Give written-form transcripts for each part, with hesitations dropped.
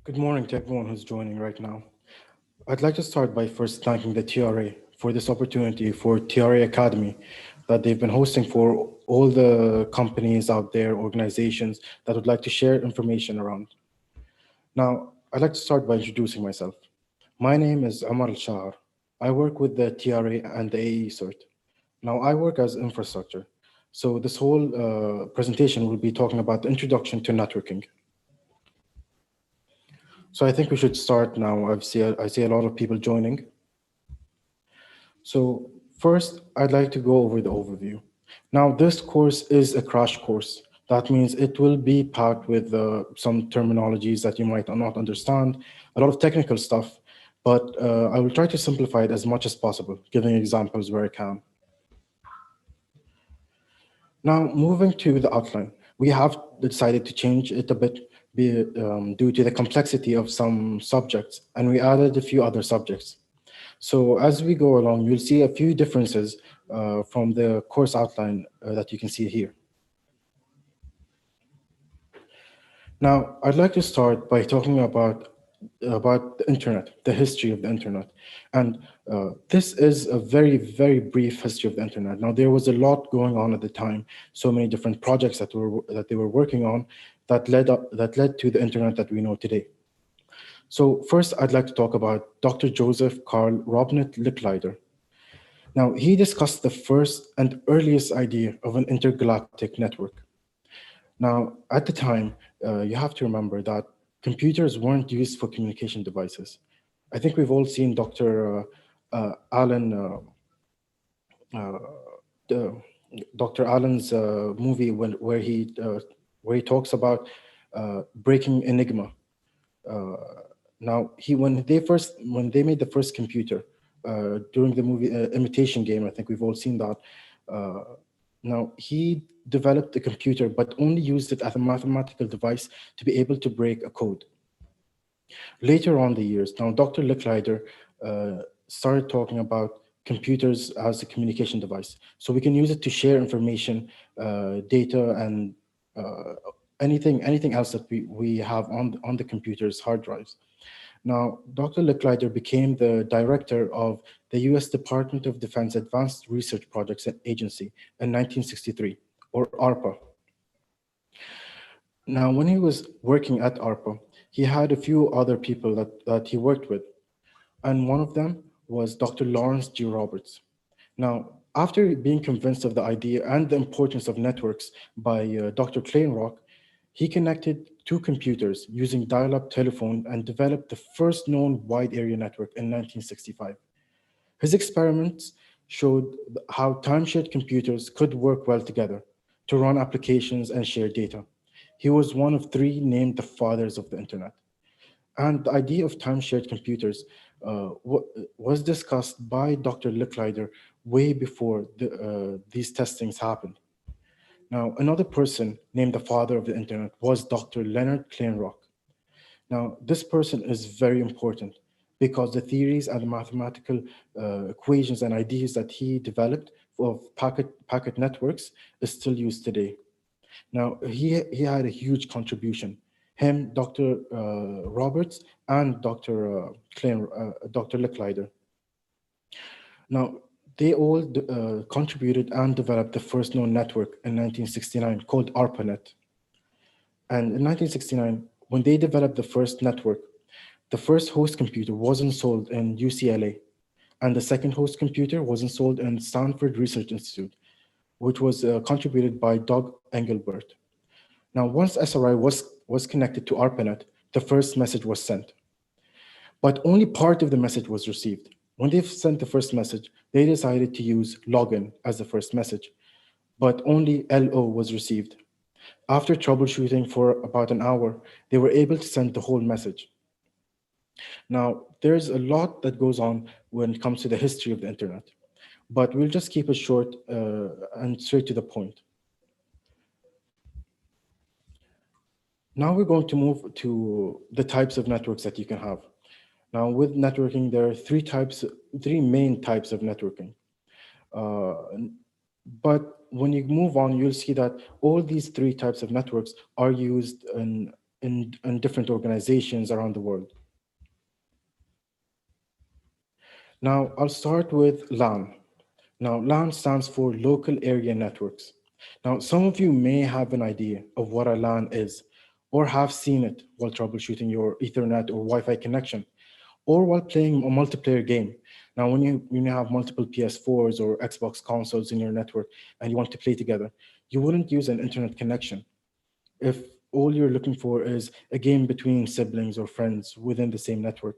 Good morning to everyone who's joining right now. I'd like to start by first thanking the TRA for this opportunity for TRA Academy that they've been hosting for all the companies out there, organizations that would like to share information around. Now, I'd like to start by introducing myself. My name is Omar Al-Shahar. I work with the TRA and the AE CERT. Now, I work as infrastructure. So this whole presentation will be talking about the introduction to networking. So I think we should start now. I see a lot of people joining. So first, I'd like to go over the overview. Now, this course is a crash course. That means it will be packed with some terminologies that you might not understand, a lot of technical stuff, but I will try to simplify it as much as possible, giving examples where I can. Now, moving to the outline, we have decided to change it a bit due to the complexity of some subjects, and we added a few other subjects. So as we go along, you'll see a few differences from the course outline that you can see here. Now, I'd like to start by talking about the internet, the history of the internet. And this is a very, very brief history of the internet. Now, there was a lot going on at the time, so many different projects that they were working on that led to the internet that we know today. So first, I'd like to talk about Dr. Joseph Carl Robert Licklider. Now, he discussed the first and earliest idea of an intergalactic network. Now, at the time, you have to remember that computers weren't used for communication devices. I think we've all seen Allen, the, Dr. Allen's movie where he talks about breaking Enigma. Now, when they made the first computer during the movie Imitation Game, I think we've all seen that. Uh, Now, he developed a computer, but only used it as a mathematical device to be able to break a code. Later on the years, now Dr. Licklider started talking about computers as a communication device. So we can use it to share information, data, and uh, anything else that we have on the computer's hard drives. Now, Dr. Licklider became the director of the US Department of Defense Advanced Research Projects Agency in 1963, or ARPA. Now, when he was working at ARPA, he had a few other people that he worked with, and one of them was Dr. Lawrence G. Roberts. Now, after being convinced of the idea and the importance of networks by Dr. Kleinrock, he connected two computers using dial-up telephone and developed the first known wide area network in 1965. His experiments showed how time-shared computers could work well together to run applications and share data. He was one of three named the fathers of the internet. And the idea of time-shared computers was discussed by Dr. Licklider way before these testings happened. Now, another person named the father of the internet was Dr. Leonard Kleinrock. Now, this person is very important because the theories and the mathematical equations and ideas that he developed of packet networks is still used today. Now, he had a huge contribution. Him, Dr. Roberts, and Dr. Licklider. Now, they all contributed and developed the first known network in 1969 called ARPANET. And in 1969, when they developed the first network, the first host computer wasn't sold in UCLA, and the second host computer wasn't sold in Stanford Research Institute, which was contributed by Doug Engelbart. Now, once SRI was connected to ARPANET, the first message was sent. But only part of the message was received. When they sent the first message, they decided to use login as the first message, but only LO was received. After troubleshooting for about an hour, they were able to send the whole message. Now, there's a lot that goes on when it comes to the history of the internet, but we'll just keep it short and straight to the point. Now we're going to move to the types of networks that you can have. Now, with networking, there are three main types of networking. Uh, but when you move on, you'll see that all these three types of networks are used in in different organizations around the world. Now, I'll start with LAN. Now, LAN stands for Local Area Networks. Now, some of you may have an idea of what a LAN is, or have seen it while troubleshooting your Ethernet or Wi-Fi connection, or while playing a multiplayer game. Now, when you have multiple PS4s or Xbox consoles in your network and you want to play together, you wouldn't use an internet connection. If all you're looking for is a game between siblings or friends within the same network,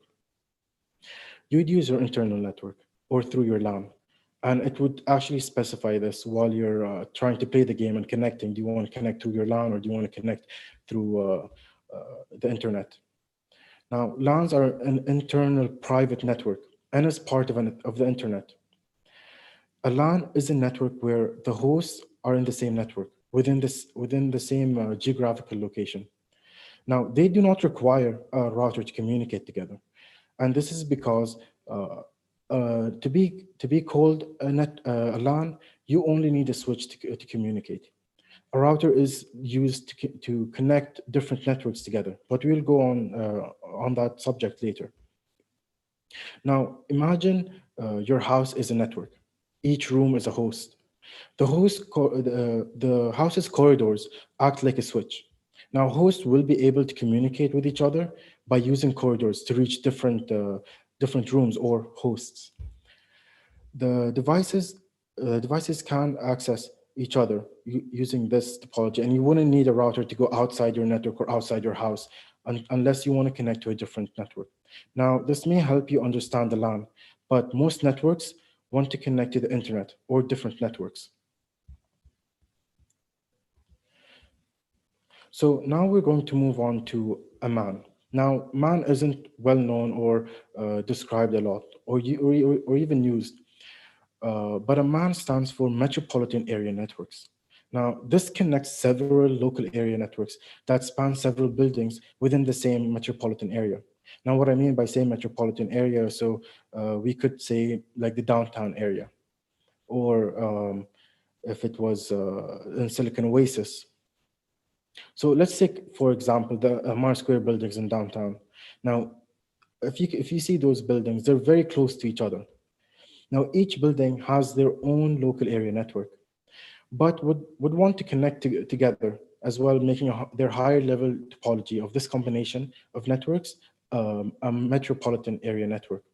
you'd use your internal network or through your LAN. And it would actually specify this while you're trying to play the game and connecting. Do you want to connect through your LAN or do you want to connect through the internet? Now, LANs are an internal private network and is part of the internet. A LAN is a network where the hosts are in the same network within the same geographical location. Now, they do not require a router to communicate together, and this is because to be called a LAN, you only need a switch to communicate. A router is used to connect different networks together, but we'll go on that subject later. Now, imagine your house is a network. Each room is a host. The house's corridors act like a switch. Now, hosts will be able to communicate with each other by using corridors to reach different rooms or hosts. The devices can access each other using this topology, and you wouldn't need a router to go outside your network or outside your house unless you want to connect to a different network. Now, this may help you understand the LAN, but most networks want to connect to the internet or different networks. So now we're going to move on to a MAN. Now, MAN isn't well known or described a lot or even used, but a MAN stands for Metropolitan Area Networks. Now, this connects several local area networks that span several buildings within the same metropolitan area. Now, what I mean by saying metropolitan area, so we could say like the downtown area, or if it was in Silicon Oasis. So let's take, for example, the Mar Square buildings in downtown. Now, if you see those buildings, they're very close to each other. Now, each building has their own local area network, but would want to connect together as well, making their higher level topology of this combination of networks a metropolitan area network.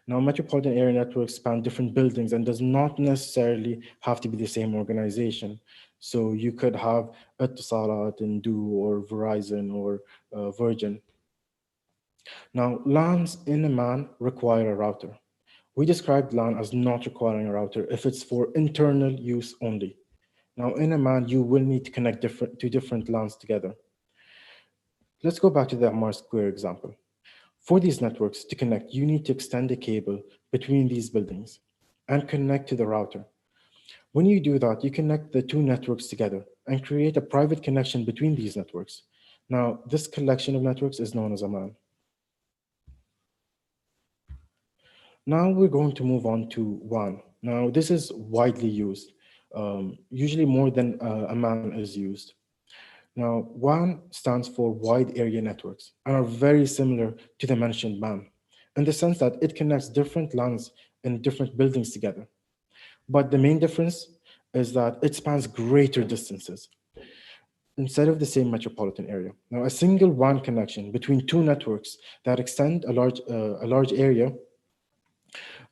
Now, metropolitan area networks span different buildings and does not necessarily have to be the same organization. So you could have Etisalat and Du or Verizon or Virgin. Now, LANs in a MAN require a router. We described LAN as not requiring a router if it's for internal use only. Now, in a MAN, you will need to connect two different LANs together. Let's go back to the Ammar Square example. For these networks to connect, you need to extend a cable between these buildings and connect to the router. When you do that, you connect the two networks together and create a private connection between these networks. Now, this collection of networks is known as a MAN. Now we're going to move on to WAN. Now, this is widely used, usually more than a MAN is used. Now, WAN stands for Wide Area Networks and are very similar to the mentioned MAN in the sense that it connects different LANs in different buildings together. But the main difference is that it spans greater distances instead of the same metropolitan area. Now, a single WAN connection between two networks that extend a large area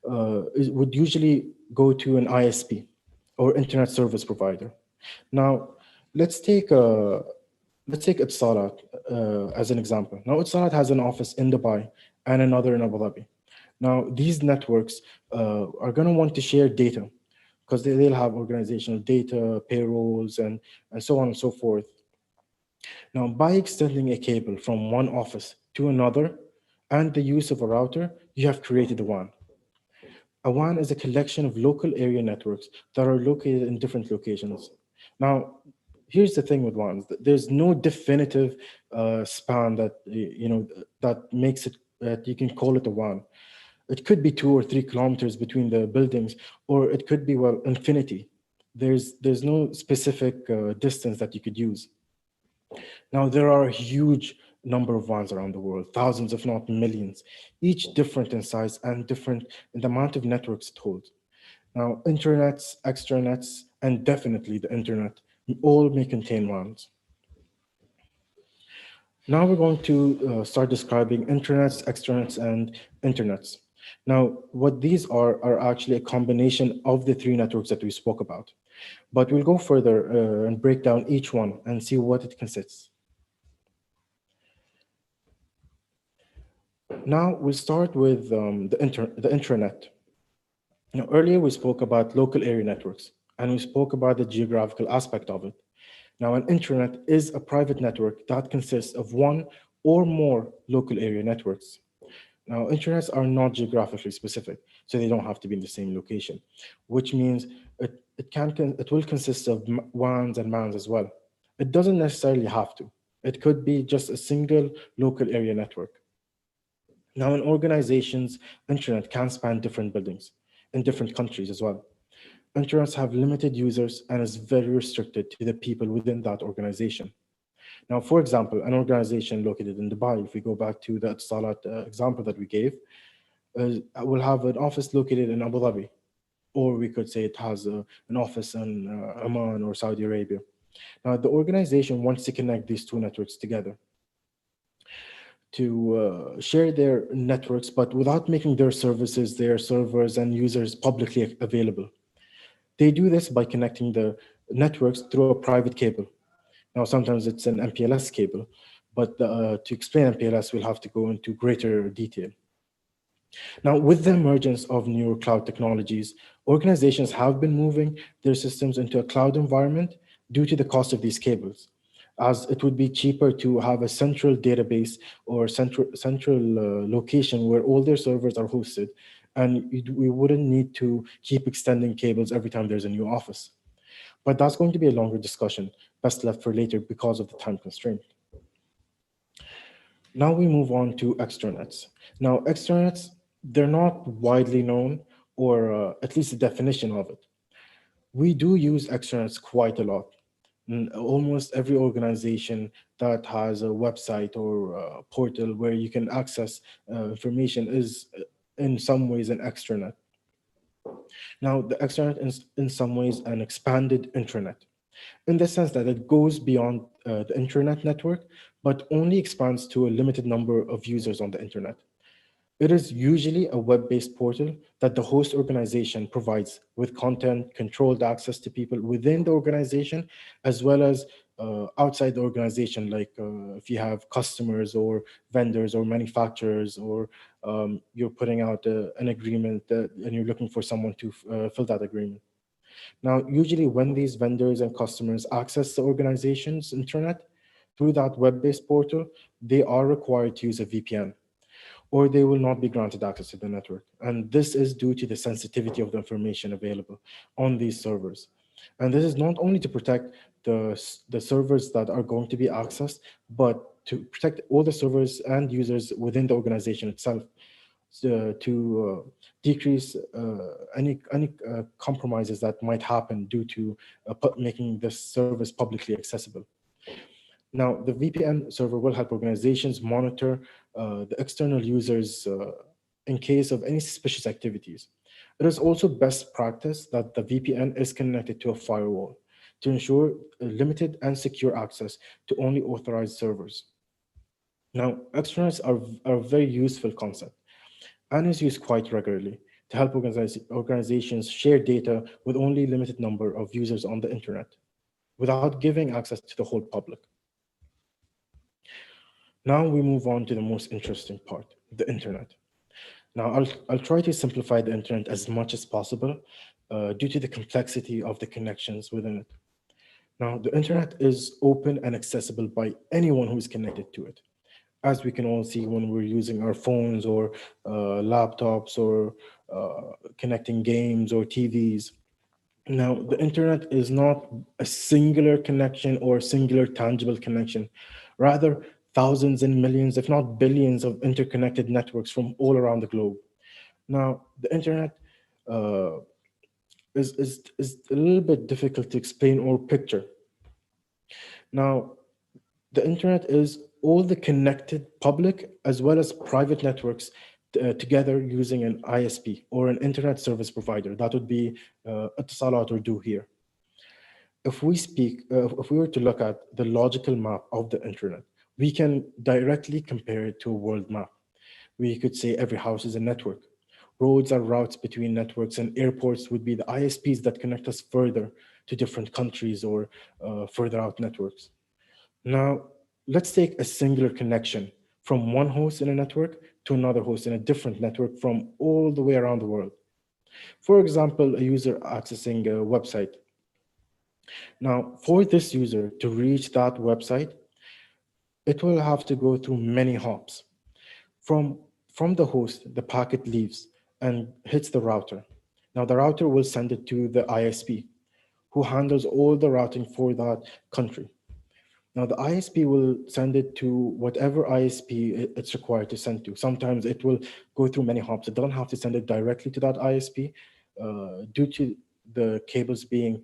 would usually go to an ISP or internet service provider. Now, let's take Etisalat as an example. Now, Etisalat has an office in Dubai and another in Abu Dhabi. Now, these networks are going to want to share data because they'll have organizational data, payrolls, and so on and so forth. Now, by extending a cable from one office to another and the use of a router, you have created a WAN. A WAN is a collection of local area networks that are located in different locations. Now, here's the thing with WANs: there's no definitive span that that makes it that you can call it a WAN. It could be 2 or 3 kilometers between the buildings, or it could be infinity. There's no specific distance that you could use. Now, there are a huge number of ones around the world, thousands, if not millions, each different in size and different in the amount of networks it holds. Now, internets, extranets, and definitely the internet all may contain ones. Now we're going to start describing intranets, extranets, and internets. Now, what these are actually a combination of the three networks that we spoke about. But we'll go further and break down each one and see what it consists. Now we'll start with the intranet. Now, earlier we spoke about local area networks, and we spoke about the geographical aspect of it. Now, an intranet is a private network that consists of one or more local area networks. Now, intranets are not geographically specific, so they don't have to be in the same location, which means it will consist of WANs and MANs as well. It doesn't necessarily have to. It could be just a single local area network. Now, in organizations, internet can span different buildings in different countries as well. Internets have limited users and is very restricted to the people within that organization. Now, for example, an organization located in Dubai, if we go back to the Salat example that we gave, will have an office located in Abu Dhabi, or we could say it has an office in Oman or Saudi Arabia. Now, the organization wants to connect these two networks together to share their networks, but without making their services, their servers, and users publicly available. They do this by connecting the networks through a private cable. Now, sometimes it's an MPLS cable, but to explain MPLS, we'll have to go into greater detail. Now, with the emergence of new cloud technologies, organizations have been moving their systems into a cloud environment due to the cost of these cables, as it would be cheaper to have a central database or central location where all their servers are hosted, and we wouldn't need to keep extending cables every time there's a new office. But that's going to be a longer discussion, best left for later because of the time constraint. Now we move on to extranets. Now, extranets, they're not widely known, or at least the definition of it. We do use extranets quite a lot. Almost every organization that has a website or a portal where you can access information is in some ways an extranet. Now, the extranet is in some ways an expanded intranet, in the sense that it goes beyond the internet network, but only expands to a limited number of users on the internet. It is usually a web-based portal that the host organization provides with content, controlled access to people within the organization, as well as outside the organization, like if you have customers or vendors or manufacturers, or you're putting out an agreement and you're looking for someone to fill that agreement. Now, usually when these vendors and customers access the organization's internet through that web-based portal, they are required to use a VPN, or they will not be granted access to the network. And this is due to the sensitivity of the information available on these servers. And this is not only to protect the servers that are going to be accessed, but to protect all the servers and users within the organization itself, to decrease any compromises that might happen due to making this service publicly accessible. Now, the VPN server will help organizations monitor the external users in case of any suspicious activities. It is also best practice that the VPN is connected to a firewall to ensure limited and secure access to only authorized servers. Now, extranets are a very useful concept and is used quite regularly to help organizations share data with only limited number of users on the internet without giving access to the whole public. Now we move on to the most interesting part, the internet. Now I'll try to simplify the internet as much as possible due to the complexity of the connections within it. Now, the internet is open and accessible by anyone who is connected to it, as we can all see when we're using our phones or laptops or connecting games or TVs. Now, the internet is not a singular connection or a singular tangible connection. Rather, thousands and millions, if not billions, of interconnected networks from all around the globe. Now, the internet uh, is a little bit difficult to explain or picture. Now, The internet is all the connected public as well as private networks together using an ISP or an internet service provider. That would be Etisalat or Do here. If we were to look at the logical map of the internet, we can directly compare it to a world map. We could say every house is a network. Roads are routes between networks, and airports would be the ISPs that connect us further to different countries or further out networks. Now, let's take a singular connection from one host in a network to another host in a different network from all the way around the world. For example, a user accessing a website. Now, for this user to reach that website, it will have to go through many hops. From, from the host, the packet leaves and hits the router. Now, the router will send it to the ISP, who handles all the routing for that country. Now, the ISP will send it to whatever ISP it's required to send to. Sometimes it will go through many hops. It doesn't have to send it directly to that ISP due to the cables being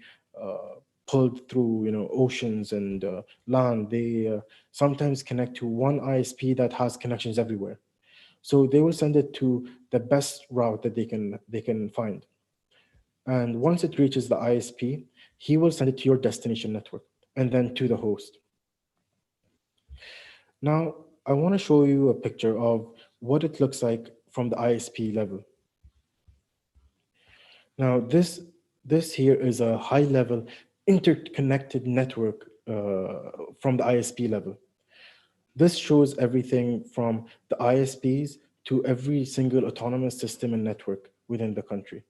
pulled through, oceans and land. They sometimes connect to one ISP that has connections everywhere. So they will send it to the best route that they can find. And once it reaches the ISP, he will send it to your destination network and then to the host. Now, I want to show you a picture of what it looks like from the ISP level. Now, this here is a high-level interconnected network from the ISP level. This shows everything from the ISPs to every single autonomous system and network within the country.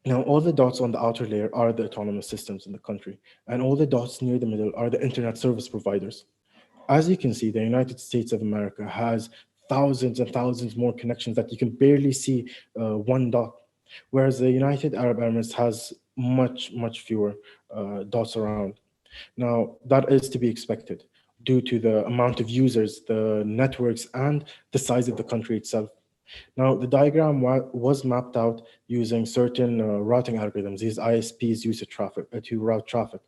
Now, all the dots on the outer layer are the autonomous systems in the country, and all the dots near the middle are the internet service providers. As you can see, the United States of America has thousands and thousands more connections that you can barely see one dot, whereas the United Arab Emirates has much, much fewer dots around. Now, that is to be expected due to the amount of users, the networks, and the size of the country itself. Now, the diagram was mapped out using certain routing algorithms. These ISPs use to route traffic.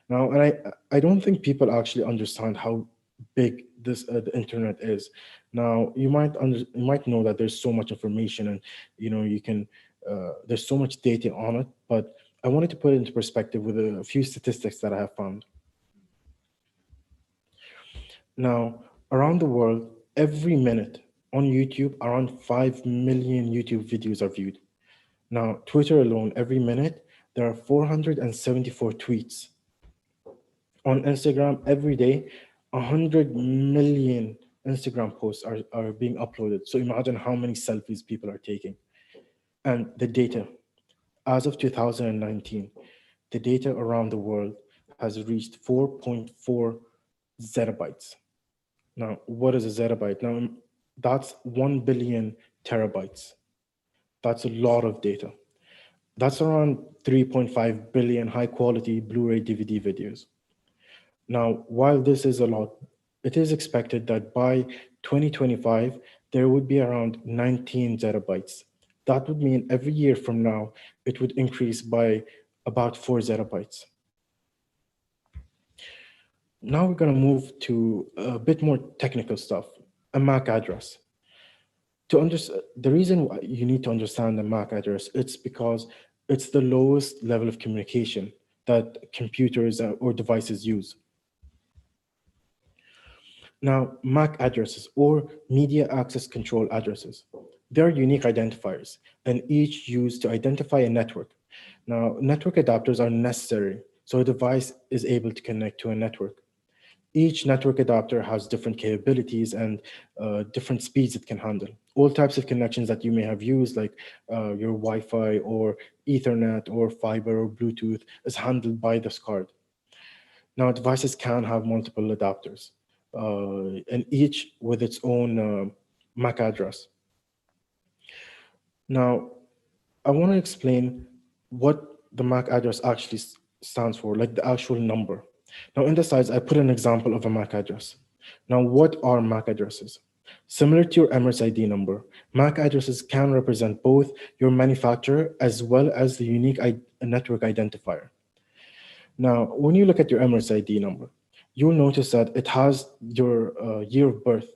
Now, and I don't think people actually understand how big the internet is. Now, you might know that there's so much information, and you can there's so much data on it. But I wanted to put it into perspective with a few statistics that I have found. Now, around the world, every minute on YouTube, around 5 million YouTube videos are viewed. Now, Twitter alone, every minute, there are 474 tweets. On Instagram, every day, 100 million Instagram posts are being uploaded. So imagine how many selfies people are taking. And the data, as of 2019, the data around the world has reached 4.4 zettabytes. Now, what is a zettabyte? Now, that's 1 billion terabytes. That's a lot of data. That's around 3.5 billion high quality Blu-ray DVD videos. Now, while this is a lot, it is expected that by 2025, there would be around 19 zettabytes. That would mean every year from now, it would increase by about 4 zettabytes. Now we're going to move to a bit more technical stuff, a MAC address. The reason why you need to understand the MAC address, it's because it's the lowest level of communication that computers or devices use. Now, MAC addresses or media access control addresses, they're unique identifiers and each used to identify a network. Now, network adapters are necessary so a device is able to connect to a network. Each network adapter has different capabilities and different speeds it can handle. All types of connections that you may have used, like your Wi-Fi or Ethernet or fiber or Bluetooth, is handled by this card. Now, devices can have multiple adapters, and each with its own MAC address. Now, I want to explain what the MAC address actually stands for, like the actual number. Now, in the slides, I put an example of a MAC address. Now, what are MAC addresses? Similar to your Emirates ID number, MAC addresses can represent both your manufacturer as well as the unique network identifier. Now, when you look at your Emirates ID number, you'll notice that it has your year of birth.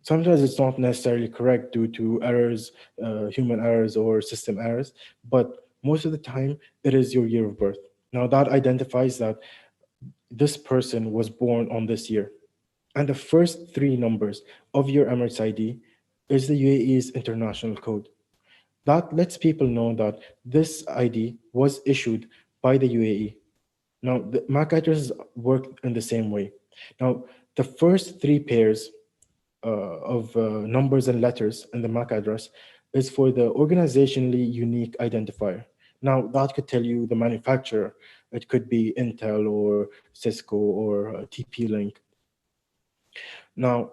Sometimes it's not necessarily correct due to errors, human errors or system errors, but most of the time it is your year of birth. Now that identifies that this person was born on this year. And the first three numbers of your Emirates ID is the UAE's international code. That lets people know that this ID was issued by the UAE. Now, the MAC addresses work in the same way. Now, the first three pairs of numbers and letters in the MAC address is for the organizationally unique identifier. Now, that could tell you the manufacturer. It could be Intel or Cisco or TP-Link. Now,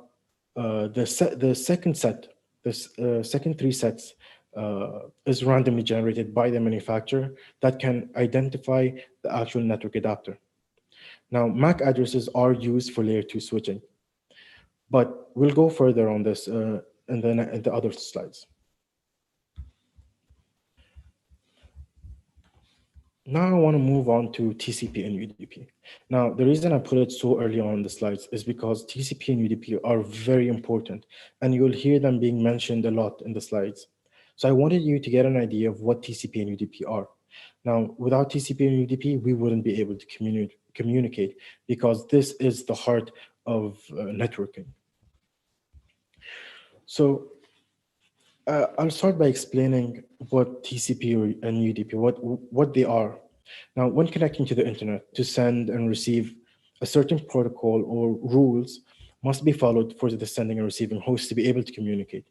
the second set, the second three sets is randomly generated by the manufacturer that can identify the actual network adapter. Now, MAC addresses are used for layer 2 switching, but we'll go further on this in the other slides. Now I want to move on to TCP and UDP. Now, the reason I put it so early on the slides is because TCP and UDP are very important, and you'll hear them being mentioned a lot in the slides. So I wanted you to get an idea of what TCP and UDP are. Now, without TCP and UDP, we wouldn't be able to communicate because this is the heart of networking. So I'll start by explaining what TCP and UDP, what they are. Now, when connecting to the internet to send and receive, a certain protocol or rules must be followed for the sending and receiving host to be able to communicate.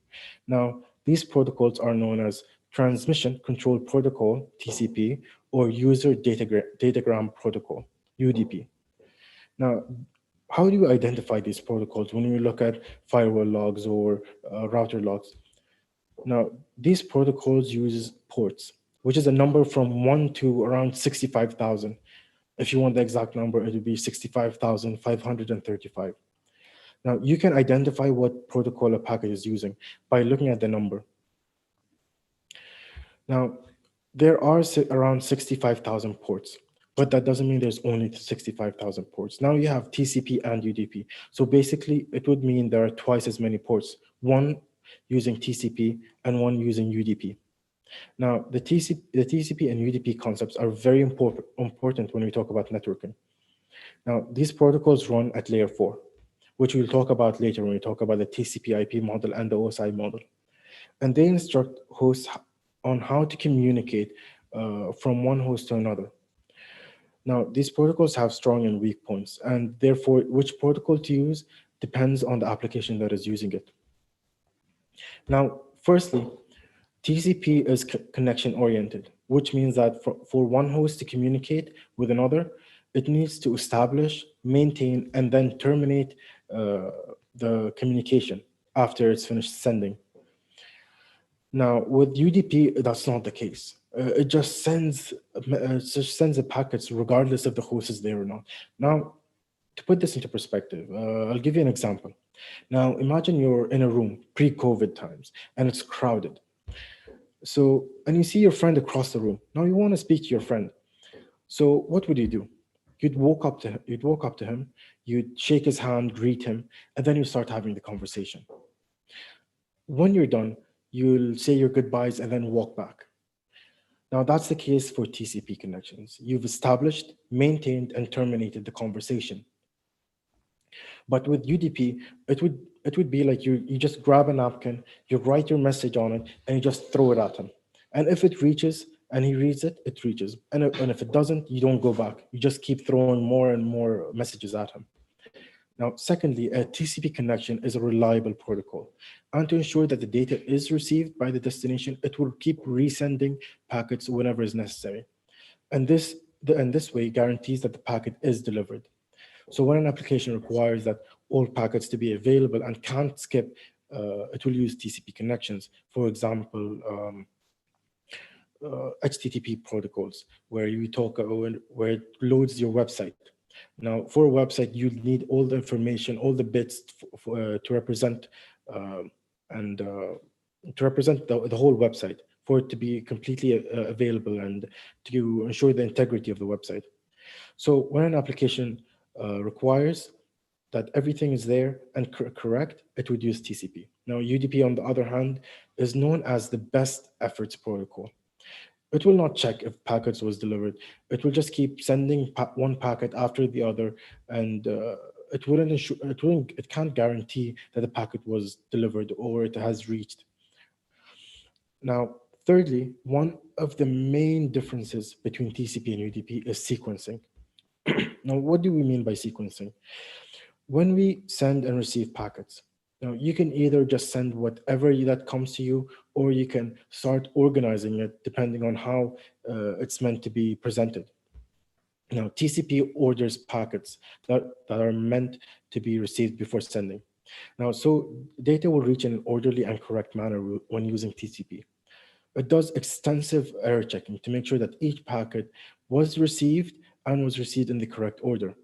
Now, these protocols are known as Transmission Control Protocol, TCP, or User Datagram Protocol, UDP. Now, how do you identify these protocols when you look at firewall logs or router logs? Now, these protocols use ports, which is a number from 1 to around 65,000. If you want the exact number, it would be 65,535. Now, you can identify what protocol a packet is using by looking at the number. Now, there are around 65,000 ports, but that doesn't mean there's only 65,000 ports. Now you have TCP and UDP. So basically, it would mean there are twice as many ports, one using TCP and one using UDP. Now, the TCP and UDP concepts are very important when we talk about networking. Now, these protocols run at layer 4, which we'll talk about later when we talk about the TCPIP model and the OSI model. And they instruct hosts on how to communicate from one host to another. Now, these protocols have strong and weak points, and therefore, which protocol to use depends on the application that is using it. Now, firstly, TCP is connection oriented, which means that for one host to communicate with another, it needs to establish, maintain, and then terminate the communication after it's finished sending. Now, with UDP, that's not the case. It just sends the packets regardless if the host is there or not. Now, to put this into perspective, I'll give you an example. Now, imagine you're in a room pre-COVID times and it's crowded. So, and you see your friend across the room. Now you want to speak to your friend. So what would you do? You'd walk up to him, you'd shake his hand, greet him, and then you start having the conversation. When you're done, you'll say your goodbyes and then walk back. Now that's the case for TCP connections. You've established, maintained, and terminated the conversation. But with UDP, it would be like you just grab a napkin, you write your message on it, and you just throw it at him. And if it reaches and he reads it, it reaches. And if it doesn't, you don't go back. You just keep throwing more and more messages at him. Now, secondly, a TCP connection is a reliable protocol. And to ensure that the data is received by the destination, it will keep resending packets whenever is necessary. And this way guarantees that the packet is delivered. So when an application requires that all packets to be available and can't skip, it will use TCP connections. For example, HTTP protocols, where you talk where it loads your website. Now, for a website, you need all the information, all the bits to represent the whole website for it to be completely available and to ensure the integrity of the website. So when an application requires that everything is there and correct, it would use TCP. Now, UDP, on the other hand, is known as the best efforts protocol. It will not check if packets was delivered. It will just keep sending one packet after the other, and it wouldn't ensure, it can't guarantee that the packet was delivered or it has reached. Now, thirdly, one of the main differences between TCP and UDP is sequencing. Now, what do we mean by sequencing? When we send and receive packets, now you can either just send whatever that comes to you, or you can start organizing it depending on how it's meant to be presented. Now, TCP orders packets that are meant to be received before sending. Now, so data will reach in an orderly and correct manner when using TCP. It does extensive error checking to make sure that each packet was received and was received in the correct order.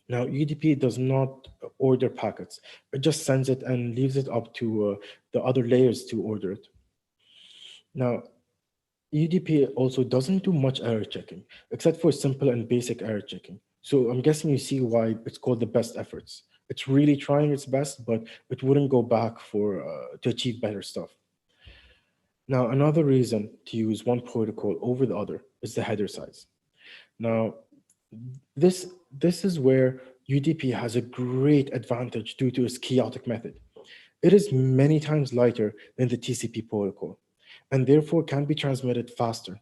Now, UDP does not order packets. It just sends it and leaves it up to the other layers to order it. Now, UDP also doesn't do much error checking, except for simple and basic error checking. So I'm guessing you see why it's called the best efforts. It's really trying its best, but it wouldn't go back for to achieve better stuff. Now, another reason to use one protocol over the other is the header size. Now, this, this is where UDP has a great advantage due to its chaotic method. It is many times lighter than the TCP protocol, and therefore can be transmitted faster.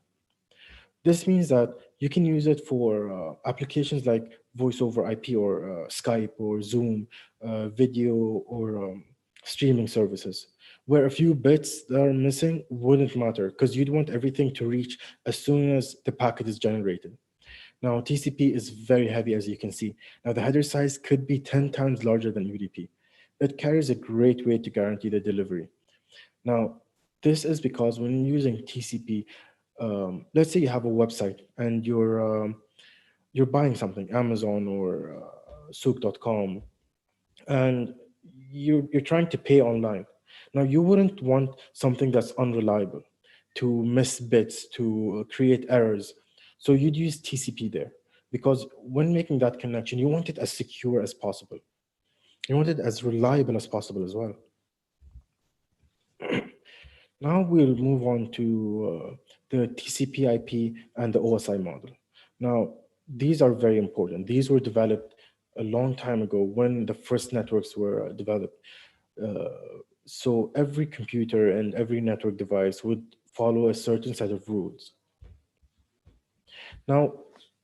This means that you can use it for applications like voice over IP or Skype or Zoom, video or streaming services, where a few bits that are missing wouldn't matter because you'd want everything to reach as soon as the packet is generated. Now, TCP is very heavy, as you can see. Now, the header size could be 10 times larger than UDP. It carries a great weight to guarantee the delivery. Now, this is because when using TCP, let's say you have a website and you're buying something, Amazon or souk.com, and you're trying to pay online. Now, you wouldn't want something that's unreliable, to miss bits, to create errors. So you'd use TCP there because when making that connection, you want it as secure as possible. You want it as reliable as possible as well. Now we'll move on to the TCP/IP and the OSI model. Now, these are very important. These were developed a long time ago when the first networks were developed. Uh, so every computer and every network device would follow a certain set of rules. Now,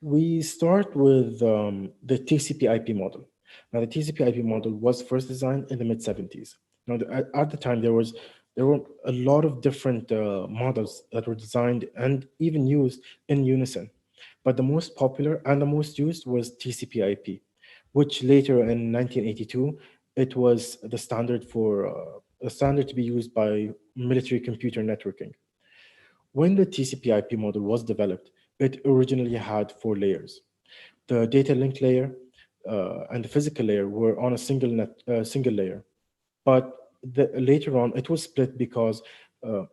we start with the TCP/IP model. Now, the TCP/IP model was first designed in the mid-70s. Now, at the time, there were a lot of different models that were designed and even used in unison. But the most popular and the most used was TCP/IP, which later in 1982, it was the standard for a standard to be used by military computer networking. When the TCP/IP model was developed, it originally had four layers. The data link layer and the physical layer were on a single layer. But later on, it was split because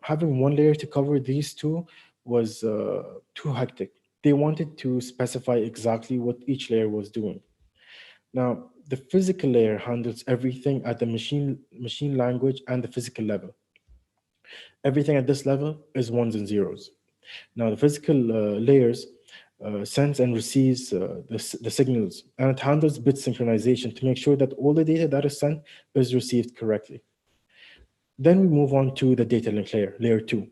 having one layer to cover these two was too hectic. They wanted to specify exactly what each layer was doing. Now, the physical layer handles everything at the machine language and the physical level. Everything at this level is ones and zeros. Now, the physical layers sends and receives the signals, and it handles bit synchronization to make sure that all the data that is sent is received correctly. Then we move on to the data link layer, layer 2.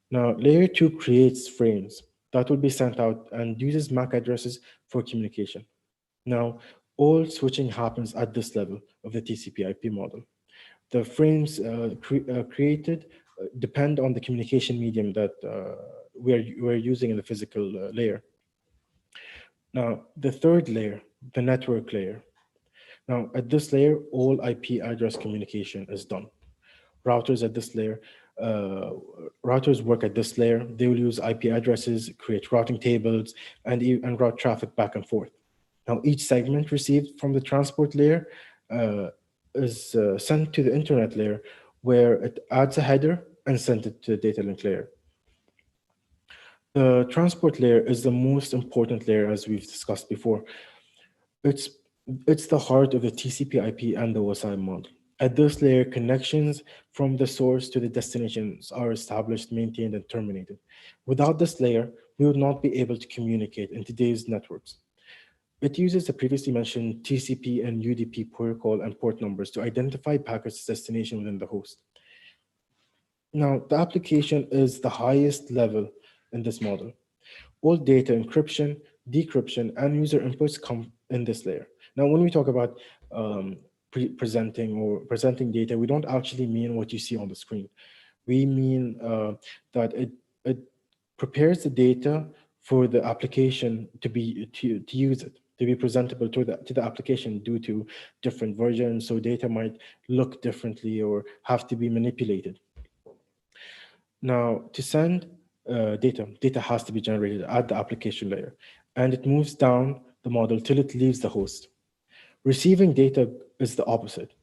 Now, layer 2 creates frames that will be sent out and uses MAC addresses for communication. Now, all switching happens at this level of the TCP/IP model. The frames created depend on the communication medium that we're using in the physical layer. Now, the third layer, the network layer. Now, at this layer, all IP address communication is done. Routers at this layer, uh, routers work at this layer. They will use IP addresses, create routing tables, and route traffic back and forth. Now, each segment received from the transport layer uh, is sent to the internet layer, where it adds a header and sent it to the data link layer. The transport layer is the most important layer, as we've discussed before. It's it's the heart of the TCP/IP and the OSI model. At this layer, connections from the source to the destinations are established, maintained, and terminated. Without this layer, we would not be able to communicate in today's networks. It uses the previously mentioned TCP and UDP protocol and port numbers to identify packets destination within the host. Now, the application is the highest level in this model. All data encryption, decryption, and user inputs come in this layer. Now, when we talk about presenting data, we don't actually mean what you see on the screen. We mean that it prepares the data for the application to use it, to be presentable to the application due to different versions. So data might look differently or have to be manipulated. Now, to send data has to be generated at the application layer, and it moves down the model till it leaves the host. Receiving data is the opposite.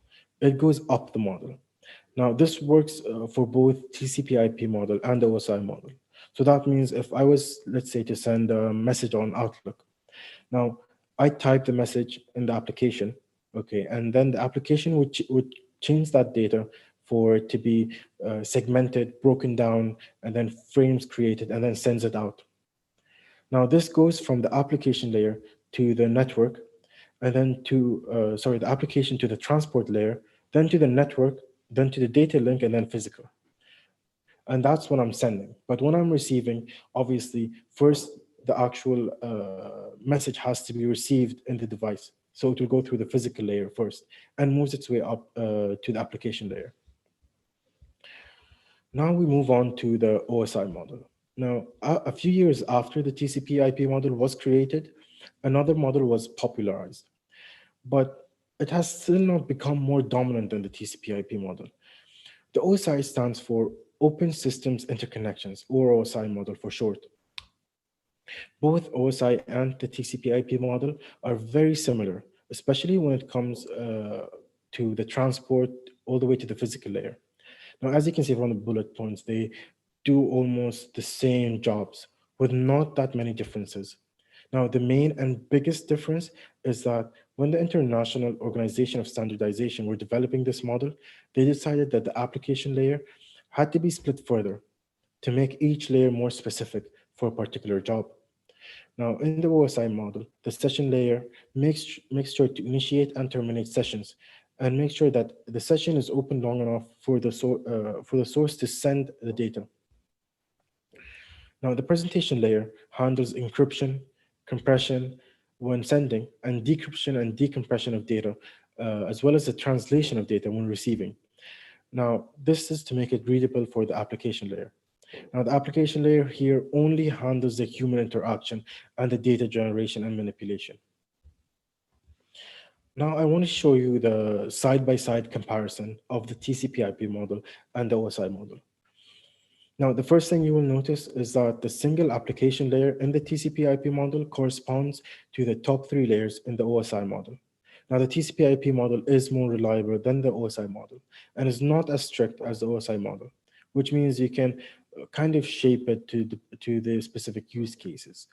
It goes up the model. Now, this works for both TCP/IP model and the OSI model. So that means if I was, let's say, to send a message on Outlook, now I type the message in the application, okay, and then the application would change that data for it to be segmented, broken down, and then frames created, and then sends it out. Now, this goes from the application layer to the network, and then the application to the transport layer, then to the network, then to the data link, and then physical. And that's what I'm sending. But when I'm receiving, obviously, first the actual message has to be received in the device. So it will go through the physical layer first and moves its way up to the application layer. Now we move on to the OSI model. Now, a few years after the TCP/IP model was created, another model was popularized, but it has still not become more dominant than the TCP/IP model. The OSI stands for Open Systems Interconnections, or OSI model for short. Both OSI and the TCP/IP model are very similar, especially when it comes to the transport all the way to the physical layer. Now, as you can see from the bullet points, they do almost the same jobs with not that many differences. Now, the main and biggest difference is that when the International Organization of Standardization were developing this model, they decided that the application layer had to be split further to make each layer more specific for a particular job. Now, in the OSI model, the session layer makes sure to initiate and terminate sessions and make sure that the session is open long enough for the source to send the data. Now, the presentation layer handles encryption, compression when sending, and decryption and decompression of data, as well as the translation of data when receiving. Now, this is to make it readable for the application layer. Now, the application layer here only handles the human interaction and the data generation and manipulation. Now, I want to show you the side-by-side comparison of the TCP/IP model and the OSI model. Now, the first thing you will notice is that the single application layer in the TCP/IP model corresponds to the top three layers in the OSI model. Now, the TCP/IP model is more reliable than the OSI model and is not as strict as the OSI model, which means you can kind of shape it to the specific use cases.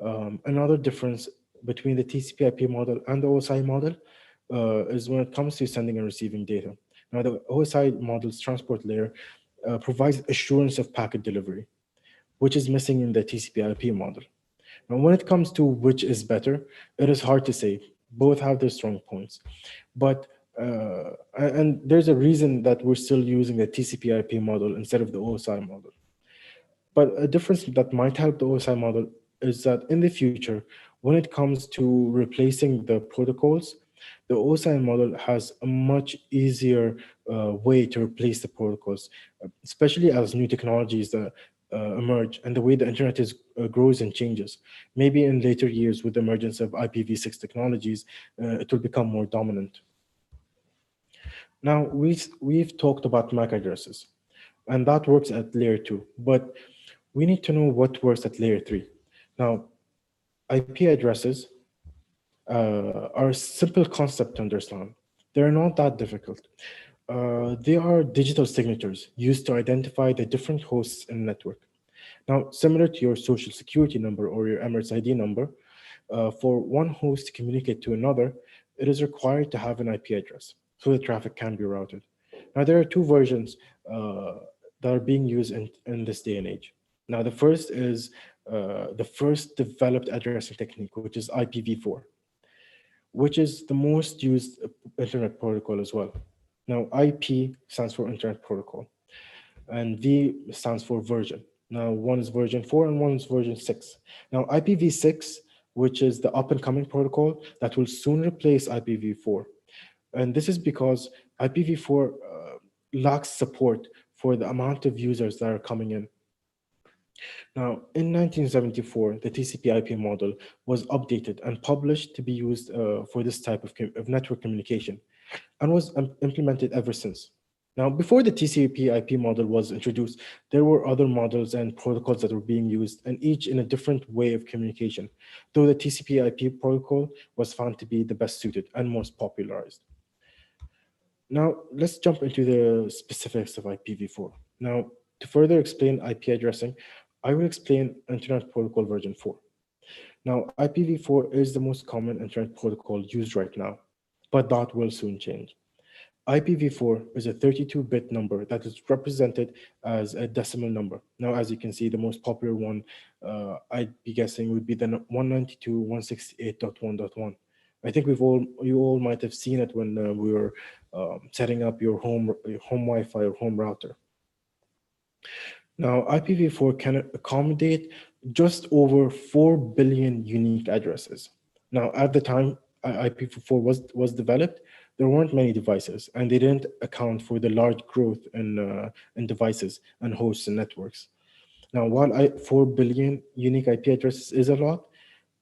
Another difference between the TCP/IP model and the OSI model is when it comes to sending and receiving data. Now, the OSI model's transport layer provides assurance of packet delivery, which is missing in the TCP/IP model. Now, when it comes to which is better, it is hard to say. Both have their strong points. But and there's a reason that we're still using the TCP/IP model instead of the OSI model. But a difference that might help the OSI model is that in the future, when it comes to replacing the protocols, the OSI model has a much easier way to replace the protocols, especially as new technologies emerge and the way the internet grows and changes. Maybe in later years, with the emergence of IPv6 technologies, it will become more dominant. Now, we've talked about MAC addresses, and that works at layer 2, but we need to know what works at layer 3. Now, IP addresses are a simple concept to understand. They're not that difficult. They are digital signatures used to identify the different hosts in the network. Now, similar to your social security number or your Emirates ID number, For one host to communicate to another, it is required to have an IP address so the traffic can be routed. Now, there are two versions that are being used in this day and age. Now, the first is the first developed addressing technique, which is IPv4, which is the most used internet protocol as well. Now, IP stands for Internet Protocol, and V stands for version. Now, one is version 4 and one is version 6. Now, IPv6, which is the up and coming protocol that will soon replace IPv4. And this is because IPv4 lacks support for the amount of users that are coming in. Now, in 1974, the TCP/IP model was updated and published to be used for this type of network communication and was implemented ever since. Now, before the TCP/IP model was introduced, there were other models and protocols that were being used, and each in a different way of communication, though the TCP/IP protocol was found to be the best suited and most popularized. Now, let's jump into the specifics of IPv4. Now, to further explain IP addressing, I will explain Internet Protocol version 4. Now, IPv4 is the most common Internet protocol used right now, but that will soon change. IPv4 is a 32-bit number that is represented as a decimal number. Now, as you can see, the most popular one, I'd be guessing, would be the 192.168.1.1. I think you all might have seen it when we were setting up your home Wi-Fi or home router. Now, IPv4 can accommodate just over 4 billion unique addresses. Now, at the time IPv4 was developed, there weren't many devices, and they didn't account for the large growth in devices and hosts and networks. Now, while 4 billion unique IP addresses is a lot,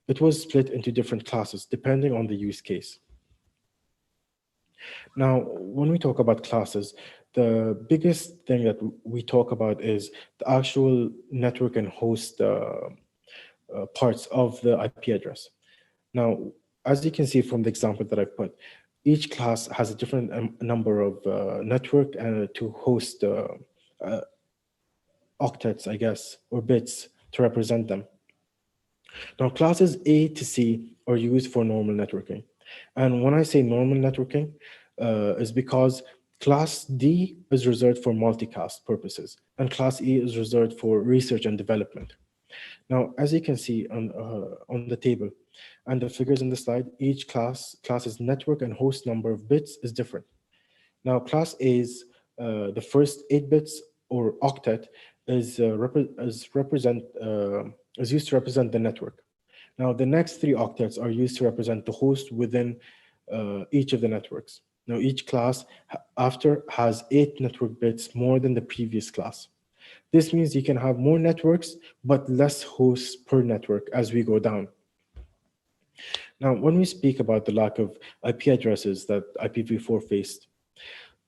it was split into different classes depending on the use case. Now, when we talk about classes, the biggest thing that we talk about is the actual network and host parts of the IP address. Now, as you can see from the example that I've put, each class has a different number of network to host octets, I guess, or bits to represent them. Now, classes A to C are used for normal networking. And when I say normal networking, is because class D is reserved for multicast purposes, and class E is reserved for research and development. Now, as you can see on the table and the figures in the slide, each class's network and host number of bits is different. Now, class A's the first 8 bits or octet is used to represent the network. Now, the next 3 octets are used to represent the host within each of the networks. Now, each class after has 8 network bits more than the previous class. This means you can have more networks, but less hosts per network as we go down. Now, when we speak about the lack of IP addresses that IPv4 faced,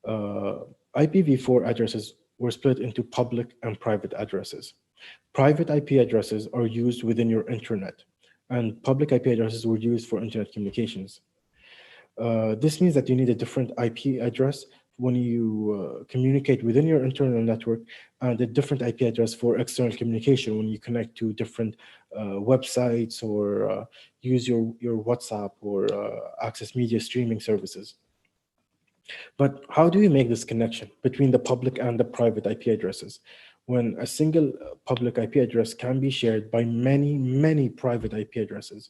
IPv4 addresses were split into public and private addresses. Private IP addresses are used within your internet, and public IP addresses were used for internet communications. This means that you need a different IP address when you communicate within your internal network, and a different IP address for external communication when you connect to different websites or use your WhatsApp or access media streaming services. But how do we make this connection between the public and the private IP addresses when a single public IP address can be shared by many, many private IP addresses?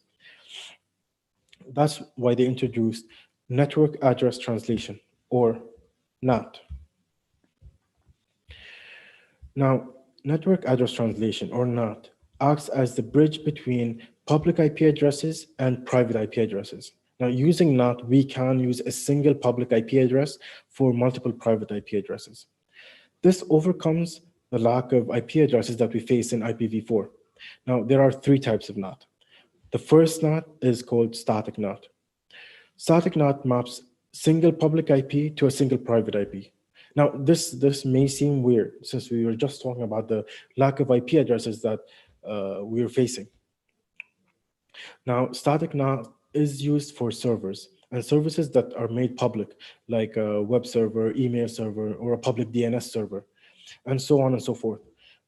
That's why they introduced Network Address Translation, or NAT. Now, Network Address Translation, or NAT, acts as the bridge between public IP addresses and private IP addresses. Now, using NAT, we can use a single public IP address for multiple private IP addresses. This overcomes the lack of IP addresses that we face in IPv4. Now, there are 3 types of NAT. The first NAT is called static NAT. Static NAT maps single public IP to a single private IP. Now, this may seem weird since we were just talking about the lack of IP addresses that we are facing. Now, static NAT is used for servers and services that are made public, like a web server, email server, or a public DNS server, and so on and so forth.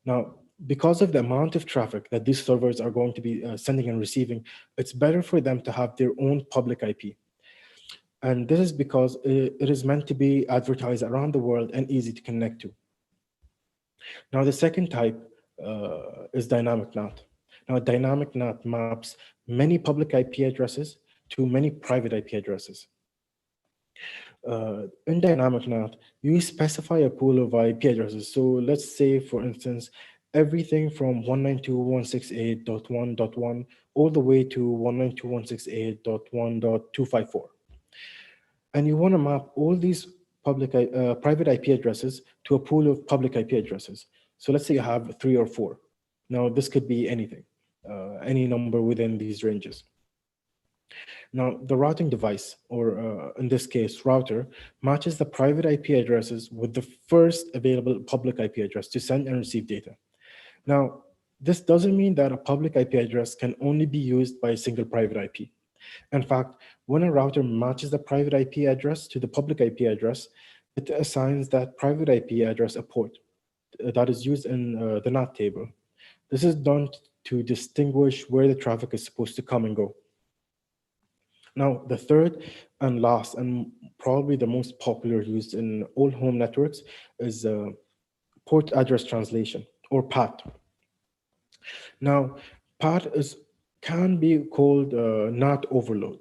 Now, because of the amount of traffic that these servers are going to be sending and receiving, it's better for them to have their own public IP. And this is because it is meant to be advertised around the world and easy to connect to. Now, the second type is dynamic NAT. Now, dynamic NAT maps many public IP addresses to many private IP addresses. In dynamic NAT, you specify a pool of IP addresses. So let's say, for instance, everything from 192.168.1.1 all the way to 192.168.1.254. And you want to map all these private IP addresses to a pool of public IP addresses. So let's say you have 3 or 4. Now, this could be anything, any number within these ranges. Now, the routing device, or in this case, router, matches the private IP addresses with the first available public IP address to send and receive data. Now, this doesn't mean that a public IP address can only be used by a single private IP. In fact, when a router matches the private IP address to the public IP address, it assigns that private IP address a port that is used in the NAT table. This is done to distinguish where the traffic is supposed to come and go. Now, the third and last, and probably the most popular used in all home networks, is port address translation, or PAT. Now, PAT can be called NAT overload.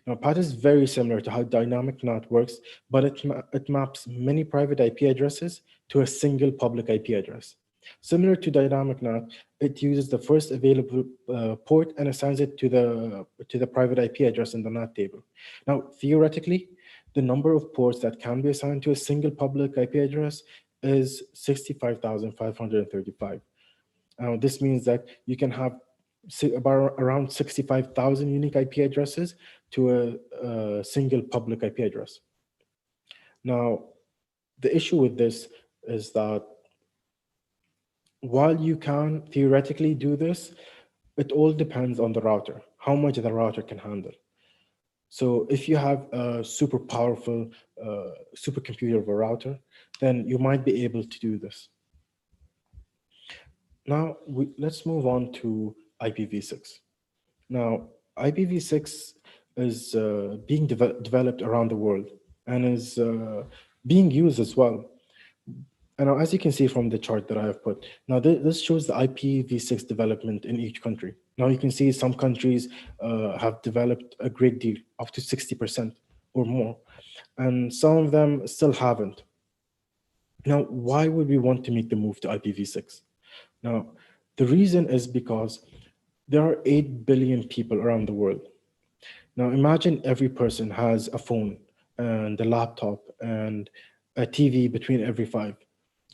Now, PAT is very similar to how dynamic NAT works, but it maps many private IP addresses to a single public IP address. Similar to dynamic NAT, it uses the first available port and assigns it to the private IP address in the NAT table. Now, theoretically, the number of ports that can be assigned to a single public IP address is 65,535. This means that you can have about around 65,000 unique IP addresses to a single public IP address. Now, the issue with this is that while you can theoretically do this, it all depends on the router, how much the router can handle. So if you have a super powerful supercomputer of a router, then you might be able to do this. Now, let's move on to IPv6. Now, IPv6 is being developed around the world and is being used as well. And now, as you can see from the chart that I have put, now this shows the IPv6 development in each country. Now you can see some countries have developed a great deal, up to 60% or more, and some of them still haven't. Now, why would we want to make the move to IPv6? Now, the reason is because there are 8 billion people around the world. Now, imagine every person has a phone and a laptop and a TV between every 5.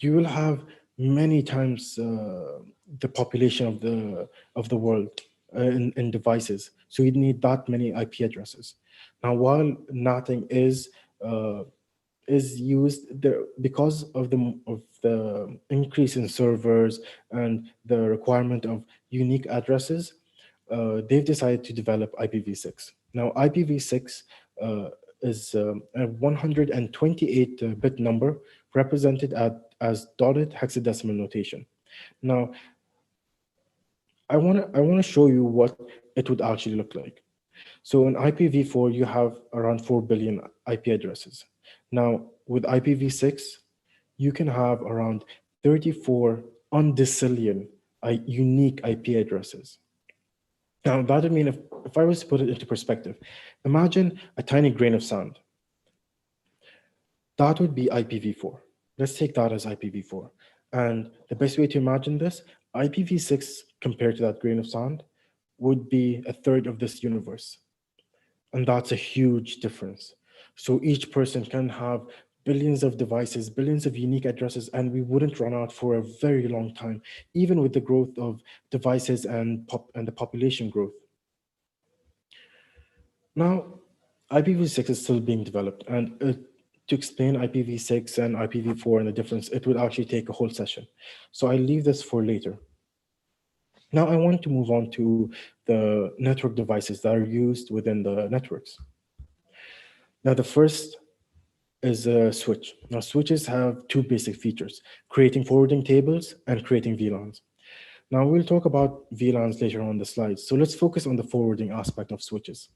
You will have many times the population of the world in devices. So you need that many IP addresses. Now, while NATing is used there because of the increase in servers and the requirement of unique addresses, they've decided to develop IPv6. Now, IPv6 is a 128-bit number represented as dotted hexadecimal notation. Now, I want to show you what it would actually look like. So in IPv4, you have around 4 billion IP addresses. Now, with IPv6, you can have around 34 undecillion unique IP addresses. Now, that would mean if I was to put it into perspective, imagine a tiny grain of sand. That would be IPv4. Let's take that as IPv4. And the best way to imagine this, IPv6 compared to that grain of sand would be a third of this universe. And that's a huge difference. So each person can have billions of devices, billions of unique addresses, and we wouldn't run out for a very long time, even with the growth of devices and the population growth. Now, IPv6 is still being developed, and to explain IPv6 and IPv4 and the difference, it would actually take a whole session. So I'll leave this for later. Now I want to move on to the network devices that are used within the networks. Now the first is a switch. Now switches have two basic features, creating forwarding tables and creating VLANs. Now we'll talk about VLANs later on the slides. So let's focus on the forwarding aspect of switches.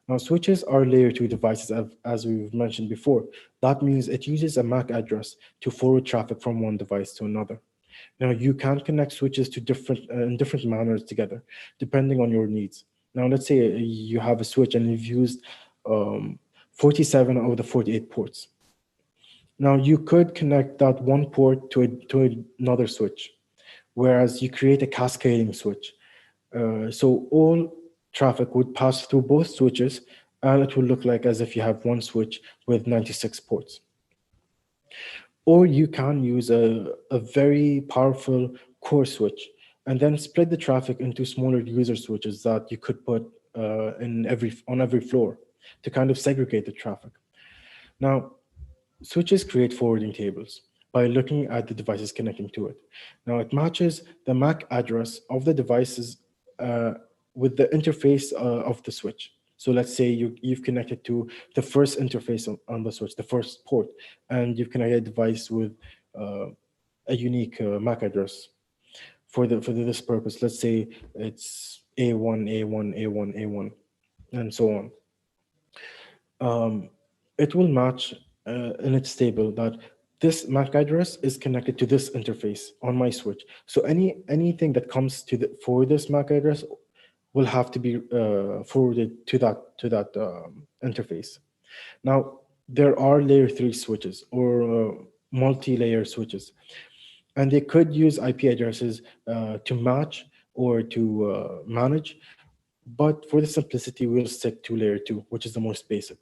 Now switches are layer 2 devices as we've mentioned before. That means it uses a MAC address to forward traffic from one device to another. Now you can connect switches to different in different manners together, depending on your needs. Now let's say you have a switch and you've used um, 47 of the 48 ports. Now you could connect that one port to another switch, whereas you create a cascading switch. So all traffic would pass through both switches, and it will look like as if you have one switch with 96 ports. Or you can use a very powerful core switch and then split the traffic into smaller user switches that you could put on every floor to kind of segregate the traffic. Now, switches create forwarding tables by looking at the devices connecting to it. Now, it matches the MAC address of the devices uh, with the interface of the switch. So let's say you've connected to the first interface on the switch, the first port, and you've connected a device with uh, a unique MAC address for this purpose. Let's say it's A1, A1, A1, A1, and so on. um, it will match in its table that this MAC address is connected to this interface on my switch. So anything that comes for this MAC address will have to be forwarded to that interface. Now there are layer 3 switches or multi-layer switches, and they could use IP addresses to match or to manage. But for the simplicity, we'll stick to layer 2, which is the most basic.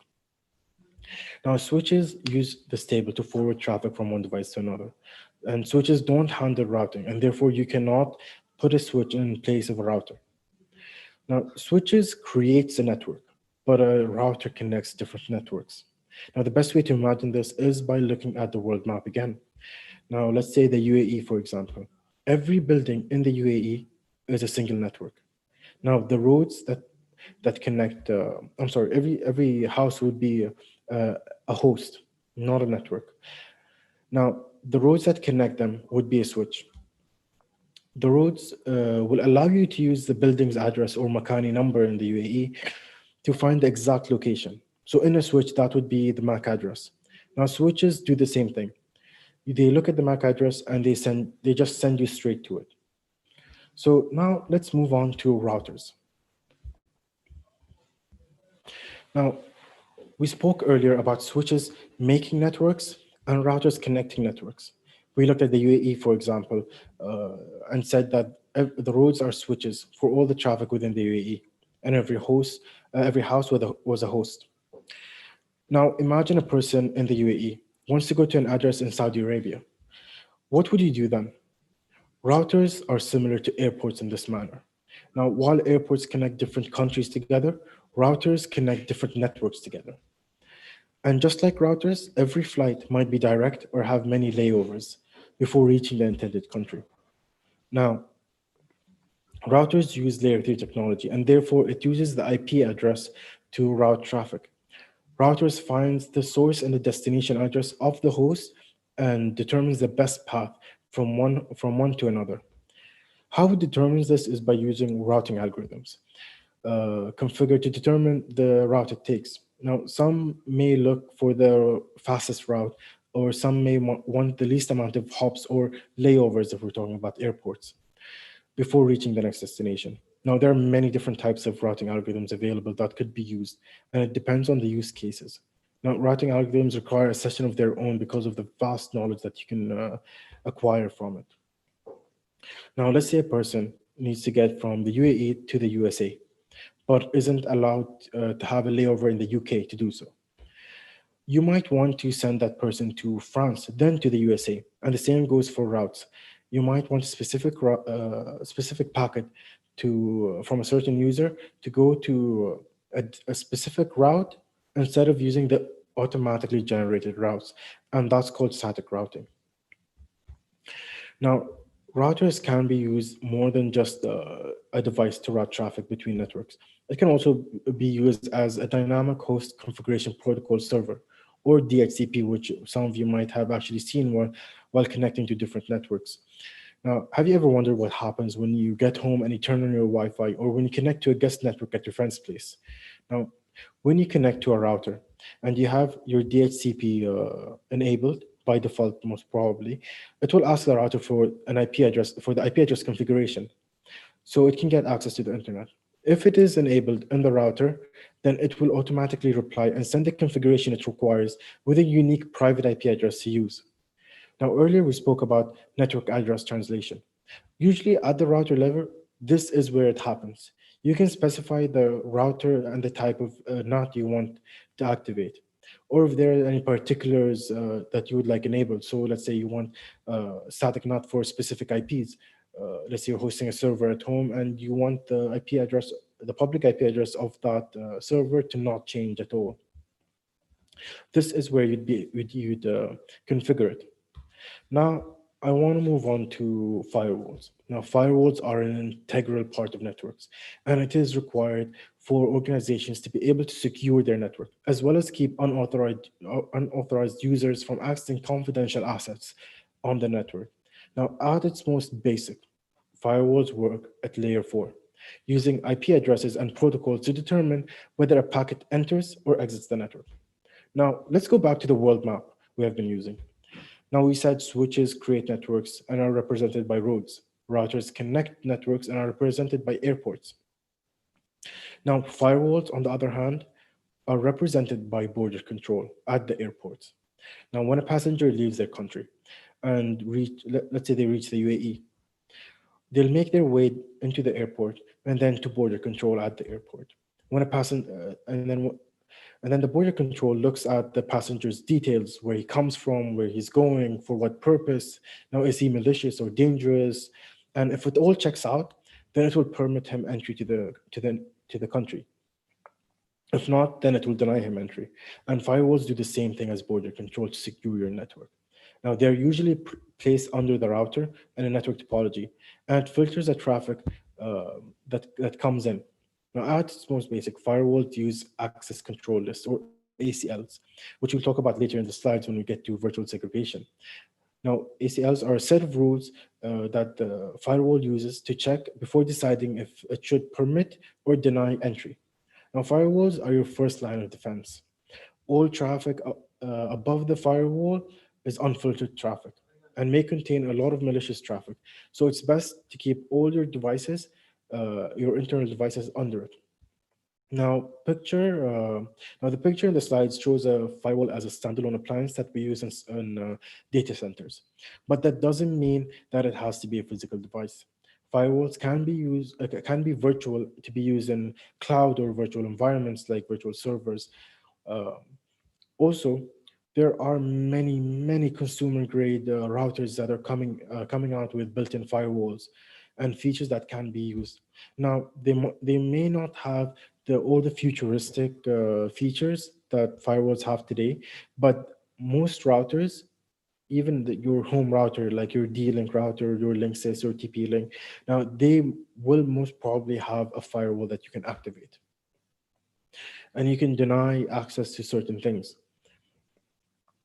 Now, switches use this table to forward traffic from one device to another. And switches don't handle routing, and therefore you cannot put a switch in place of a router. Now, switches creates a network, but a router connects different networks. Now, the best way to imagine this is by looking at the world map again. Now, let's say the UAE, for example. Every building in the UAE is a single network. Now, the roads that connect, I'm sorry, every house would be a host, not a network. Now, the roads that connect them would be a switch. The roads will allow you to use the building's address or Makani number in the UAE to find the exact location. So in a switch, that would be the MAC address. Now, switches do the same thing. They look at the MAC address and they just send you straight to it. So now let's move on to routers. Now, we spoke earlier about switches making networks and routers connecting networks. We looked at the UAE, for example, and said that the roads are switches for all the traffic within the UAE, and every house was a host. Now, imagine a person in the UAE wants to go to an address in Saudi Arabia. What would you do then? Routers are similar to airports in this manner. Now, while airports connect different countries together, routers connect different networks together. And just like routers, every flight might be direct or have many layovers before reaching the intended country. Now, routers use layer 3 technology, and therefore it uses the IP address to route traffic. Routers finds the source and the destination address of the host and determines the best path from one to another. How it determines this is by using routing algorithms configured to determine the route it takes. Now, some may look for the fastest route, or some may want the least amount of hops or layovers if we're talking about airports before reaching the next destination. Now, there are many different types of routing algorithms available that could be used, and it depends on the use cases. Now, routing algorithms require a session of their own because of the vast knowledge that you can acquire from it. Now, let's say a person needs to get from the UAE to the USA, but isn't allowed to have a layover in the UK to do so. You might want to send that person to France, then to the USA, and the same goes for routes. You might want a specific packet from a certain user to go to a specific route instead of using the automatically generated routes, and that's called static routing. Now, routers can be used more than just a device to route traffic between networks. It can also be used as a dynamic host configuration protocol server, or DHCP, which some of you might have actually seen while connecting to different networks. Now, have you ever wondered what happens when you get home and you turn on your Wi-Fi, or when you connect to a guest network at your friend's place? Now, when you connect to a router and you have your DHCP enabled by default, most probably, it will ask the router for an IP address, for the IP address configuration, so it can get access to the internet. If it is enabled in the router, then it will automatically reply and send the configuration it requires with a unique private IP address to use. Now, earlier we spoke about network address translation. Usually at the router level, this is where it happens. You can specify the router and the type of NAT you want to activate, or if there are any particulars that you would like enabled. So let's say you want static NAT for specific IPs. Let's say you're hosting a server at home and you want the IP address, the public IP address of that server to not change at all. This is where you'd configure it. Now, I want to move on to firewalls. Now, firewalls are an integral part of networks, and it is required for organizations to be able to secure their network, as well as keep unauthorized users from accessing confidential assets on the network. Now, at its most basic, firewalls work at layer 4, using IP addresses and protocols to determine whether a packet enters or exits the network. Now, let's go back to the world map we have been using. Now, we said switches create networks and are represented by roads. Routers connect networks and are represented by airports. Now, firewalls, on the other hand, are represented by border control at the airports. Now, when a passenger leaves their country and let's say they reach the UAE, they'll make their way into the airport and then to border control at the airport. When a passenger, and then the border control looks at the passenger's details, where he comes from, where he's going, for what purpose. Now, is he malicious or dangerous? And if it all checks out, then it will permit him entry to the country. If not, then it will deny him entry. And firewalls do the same thing as border control to secure your network. Now, they're usually placed under the router in a network topology, and it filters the traffic that comes in. Now, at its most basic, firewalls use access control lists, or ACLs, which we'll talk about later in the slides when we get to virtual segregation. Now, ACLs are a set of rules that the firewall uses to check before deciding if it should permit or deny entry. Now, firewalls are your first line of defense. All traffic above the firewall is unfiltered traffic and may contain a lot of malicious traffic. So it's best to keep all your devices, your internal devices, under it. Now, the picture in the slides shows a firewall as a standalone appliance that we use in data centers, but that doesn't mean that it has to be a physical device. Firewalls can be virtual, to be used in cloud or virtual environments like virtual servers. Uh, Also, there are many consumer grade routers that are coming out with built-in firewalls and features that can be used. Now, they may not have all the futuristic features that firewalls have today, but most routers, even your home router, like your D-Link router, your Linksys, your TP-Link, now they will most probably have a firewall that you can activate, and you can deny access to certain things.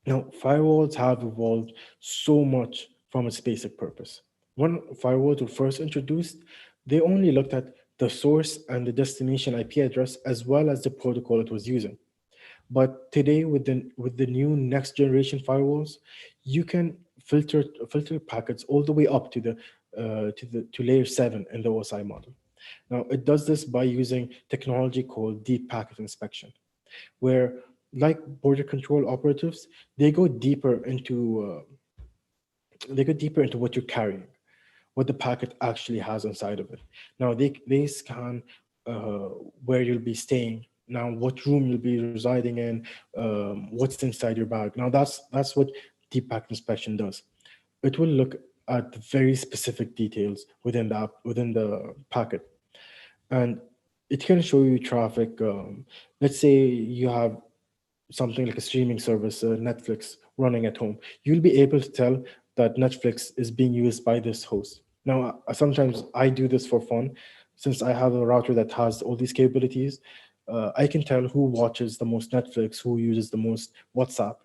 Now, firewalls have evolved so much from its basic purpose. When firewalls were first introduced, they only looked at the source and the destination IP address as well as the protocol it was using. But today, with the new next generation firewalls, you can filter packets all the way up to layer 7 in the OSI model. Now, it does this by using technology called deep packet inspection, where, like border control operatives, they go deeper into what you're carrying, what the packet actually has inside of it. Now, they scan uh, where you'll be staying. Now, what room you'll be residing in, what's inside your bag. Now, that's what deep packet inspection does. It will look at the very specific details within the packet, and it can show you traffic. Let's say you have something like a streaming service, Netflix, running at home. You'll be able to tell that Netflix is being used by this host. Now, sometimes I do this for fun. Since I have a router that has all these capabilities, I can tell who watches the most Netflix, who uses the most WhatsApp.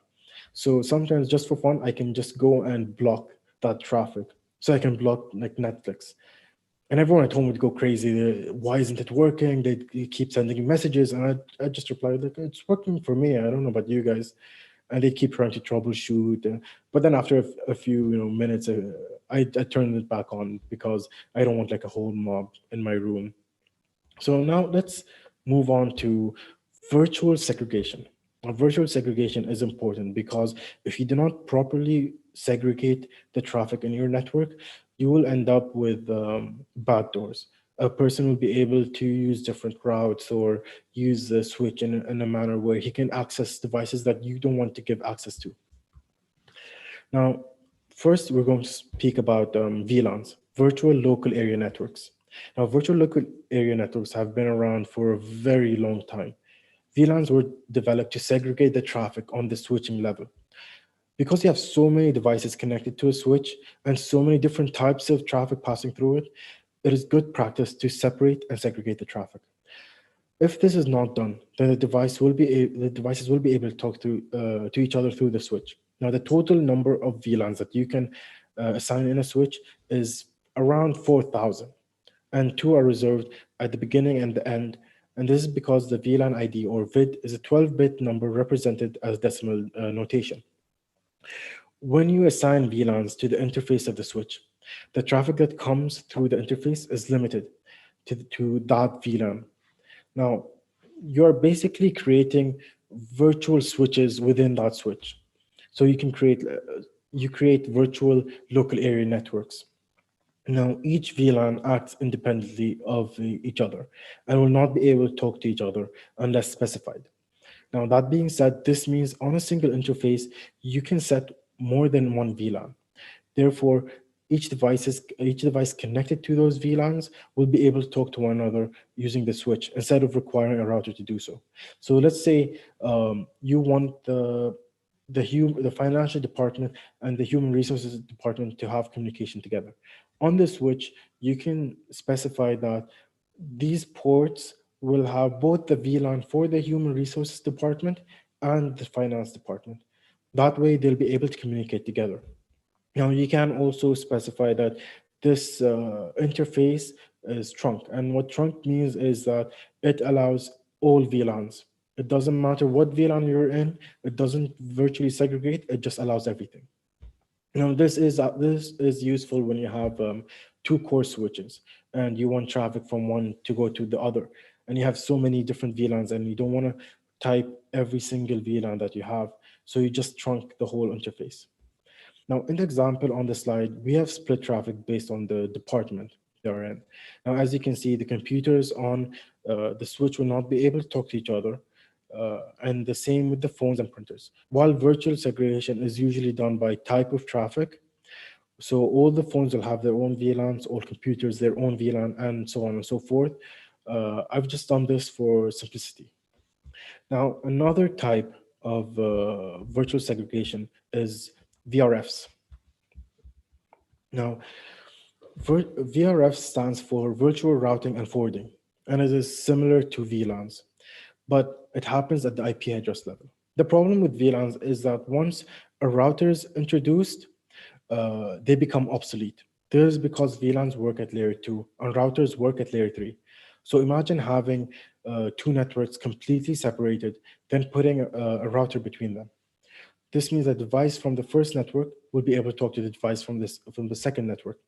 So sometimes, just for fun, I can just go and block that traffic. so I can block like Netflix. And everyone at home would go crazy. Why isn't it working? They keep sending me messages, and I just replied like, it's working for me. I don't know about you guys. And they keep trying to troubleshoot. But then after a few minutes, I turned it back on because I don't want like a whole mob in my room. So now let's move on to virtual segregation. Now, virtual segregation is important because if you do not properly segregate the traffic in your network, you will end up with backdoors. A person will be able to use different routes or use the switch in a manner where he can access devices that you don't want to give access to. Now, first, we're going to speak about VLANs, virtual local area networks. Now, virtual local area networks have been around for a very long time. VLANs were developed to segregate the traffic on the switching level. Because you have so many devices connected to a switch and so many different types of traffic passing through it, it is good practice to separate and segregate the traffic. If this is not done, then the devices will be able to talk to each other through the switch. Now, the total number of VLANs that you can assign in a switch is around 4,000, and two are reserved at the beginning and the end. And this is because the VLAN ID or VID is a 12-bit number represented as decimal notation. When you assign VLANs to the interface of the switch, the traffic that comes through the interface is limited to that VLAN. Now, you're basically creating virtual switches within that switch. So you create virtual local area networks. Now, each VLAN acts independently of each other and will not be able to talk to each other unless specified. Now, that being said, this means on a single interface, you can set more than one VLAN. Therefore, each device connected to those VLANs will be able to talk to one another using the switch instead of requiring a router to do so. So let's say you want the financial department and the human resources department to have communication together. On the switch, you can specify that these ports will have both the VLAN for the human resources department and the finance department. That way, they'll be able to communicate together. Now, you can also specify that this interface is trunk. And what trunk means is that it allows all VLANs. It doesn't matter what VLAN you're in, it doesn't virtually segregate, it just allows everything. This is useful when you have two core switches and you want traffic from one to go to the other, and you have so many different VLANs and you don't want to type every single VLAN that you have, so you just trunk the whole interface. Now, in the example on the slide, we have split traffic based on the department they're in. Now, as you can see, the computers on the switch will not be able to talk to each other, and the same with the phones and printers. While virtual segregation is usually done by type of traffic, so all the phones will have their own VLANs, all computers their own VLAN, and so on and so forth. I've just done this for simplicity. Now, another type of virtual segregation is VRFs. Now, VRF stands for Virtual Routing and Forwarding, and it is similar to VLANs, but it happens at the IP address level. The problem with VLANs is that once a router is introduced, they become obsolete. This is because VLANs work at layer 2 and routers work at layer 3. So imagine having two networks completely separated, then putting a router between them. This means a device from the first network will be able to talk to the device from the second network.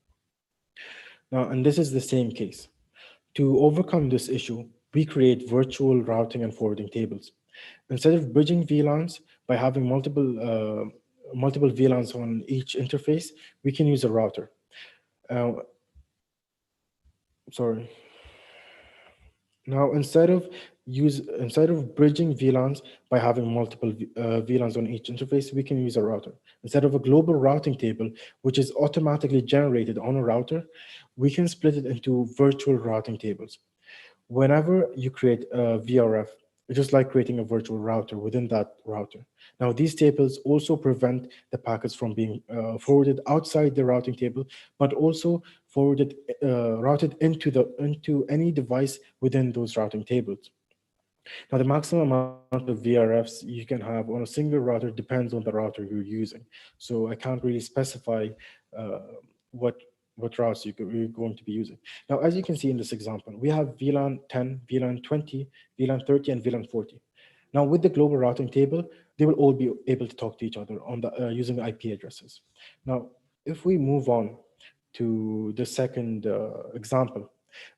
Now, and this is the same case. To overcome this issue, we create virtual routing and forwarding tables. Instead of bridging VLANs by having multiple VLANs on each interface, we can use a router. Uh, sorry. Now, instead of bridging VLANs by having multiple VLANs on each interface, we can use a router. Instead of a global routing table, which is automatically generated on a router, we can split it into virtual routing tables. Whenever you create a VRF, it's just like creating a virtual router within that router. Now, these tables also prevent the packets from being forwarded outside the routing table, but also routed into any device within those routing tables. Now, the maximum amount of VRFs you can have on a single router depends on the router you're using. So I can't really specify uh, what routes you're going to be using. Now, as you can see in this example, we have VLAN 10, VLAN 20, VLAN 30, and VLAN 40. Now, with the global routing table, they will all be able to talk to each other on the using the IP addresses. Now, if we move on to the second example,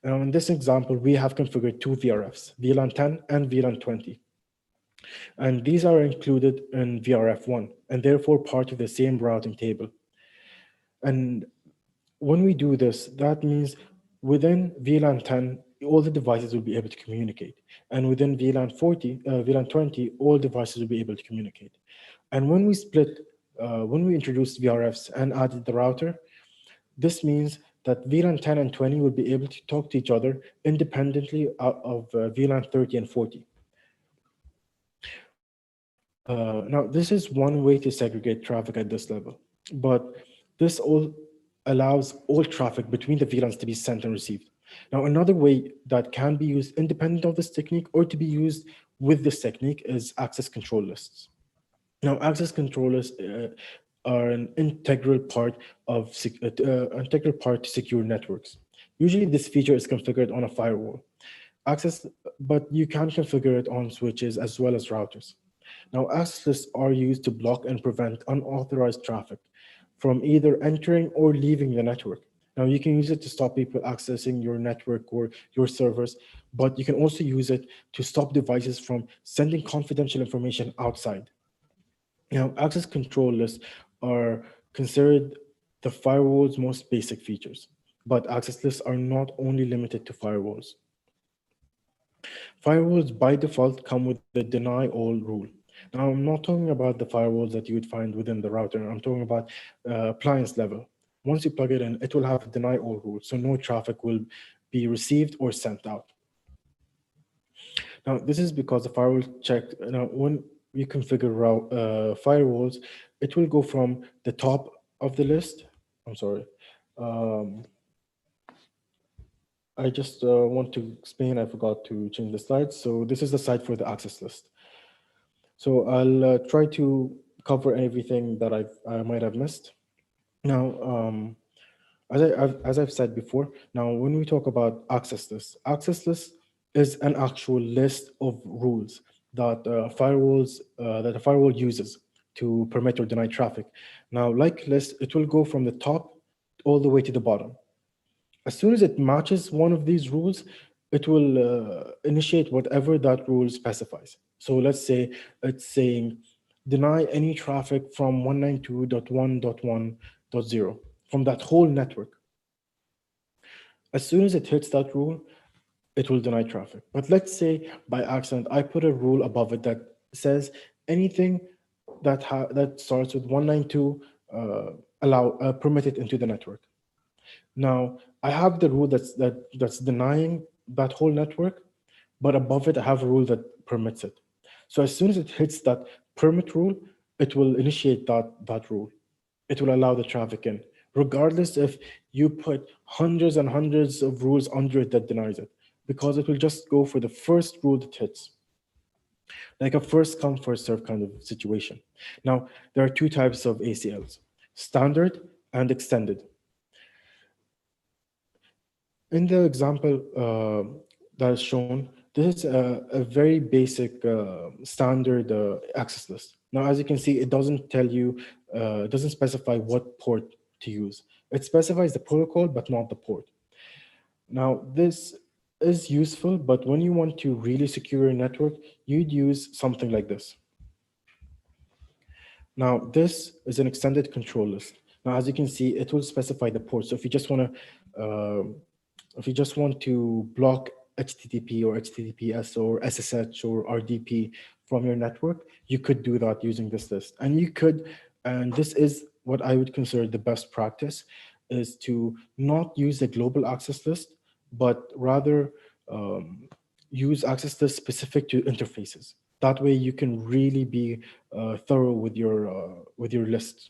in this example, we have configured two VRFs, VLAN 10 and VLAN 20. And these are included in VRF1 and therefore part of the same routing table. And when we do this, that means within VLAN 10, all the devices will be able to communicate. And within VLAN 20, all devices will be able to communicate. And when when we introduced VRFs and added the router, this means that VLAN 10 and 20 will be able to talk to each other independently of VLAN 30 and 40. Now, this is one way to segregate traffic at this level, but this all allows all traffic between the VLANs to be sent and received. Now, another way that can be used independent of this technique or to be used with this technique is access control lists. Now, access control lists are an integral part to secure networks. Usually, this feature is configured on a firewall. But you can configure it on switches as well as routers. Now, access lists are used to block and prevent unauthorized traffic from either entering or leaving the network. Now, you can use it to stop people accessing your network or your servers, but you can also use it to stop devices from sending confidential information outside. Now, access control lists are considered the firewall's most basic features, but access lists are not only limited to firewalls. Firewalls by default come with the deny all rule. Now, I'm not talking about the firewalls that you would find within the router. I'm talking about appliance level. Once you plug it in, it will have a deny all rule, so no traffic will be received or sent out. Now, this is because the firewall check. Now, when you configure firewalls, it will go from the top of the list. I'm sorry. I just want to explain, I forgot to change the slide. So this is the site for the access list. So I'll try to cover everything that I might have missed. Now, as I've said before, now when we talk about access list is an actual list of rules that that a firewall uses to permit or deny traffic. Now, like list, it will go from the top all the way to the bottom. As soon as it matches one of these rules, it will initiate whatever that rule specifies. So let's say it's saying deny any traffic from 192.1.1.0 from that whole network. As soon as it hits that rule, it will deny traffic. But let's say by accident, I put a rule above it that says anything that starts with 192 permit it into the network. Now, I have the rule that's denying that whole network, but above it, I have a rule that permits it. So as soon as it hits that permit rule, it will initiate that rule. It will allow the traffic in, regardless if you put hundreds and hundreds of rules under it that denies it, because it will just go for the first rule that hits, like a first come, first serve kind of situation. Now, there are two types of ACLs, standard and extended. In the example that is shown, this is a very basic standard access list. Now, as you can see, it doesn't tell you, doesn't specify what port to use. It specifies the protocol, but not the port. Now, this is useful, but when you want to really secure your network, you'd use something like this. Now, this is an extended control list. Now, as you can see, it will specify the port. So if you just want to block HTTP or HTTPS or SSH or RDP from your network, you could do that using this list. And this is what I would consider the best practice, is to not use a global access list, but rather use access lists specific to interfaces. That way you can really be thorough with your lists.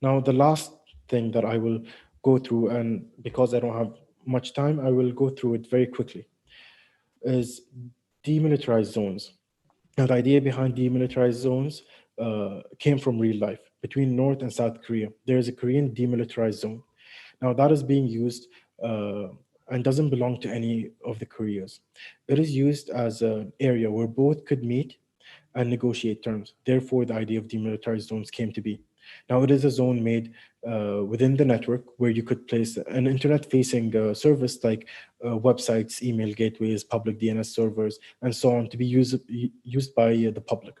Now, the last thing that I will go through, and because I don't have much time, I will go through it very quickly, is demilitarized zones. Now, the idea behind demilitarized zones came from real life. Between North and South Korea, there is a Korean demilitarized zone. Now that is being used uh, and doesn't belong to any of the Koreas. It is used as an area where both could meet and negotiate terms. Therefore, the idea of demilitarized zones came to be. Now, it is a zone made within the network where you could place an internet-facing service like websites, email gateways, public DNS servers, and so on to be used by the public.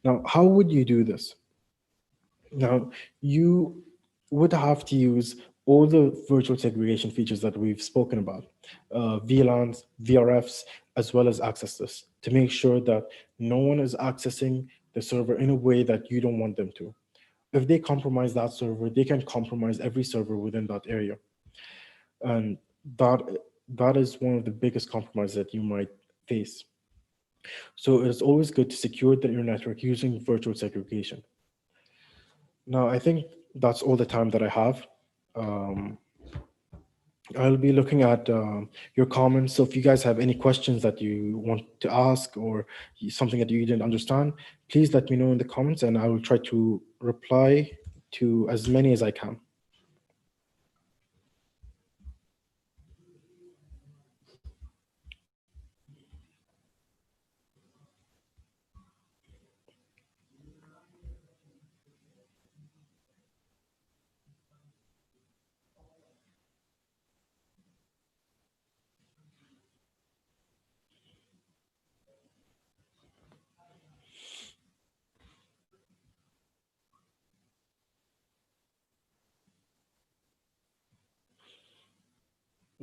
Now, how would you do this? Now, you would have to use all the virtual segregation features that we've spoken about, VLANs, VRFs, as well as access lists, to make sure that no one is accessing the server in a way that you don't want them to. If they compromise that server, they can compromise every server within that area. And that that is one of the biggest compromises that you might face. So it's always good to secure your network using virtual segregation. Now, I think that's all the time that I have. Um, I'll be looking at your comments. So if you guys have any questions that you want to ask or something that you didn't understand, please let me know in the comments and I will try to reply to as many as I can.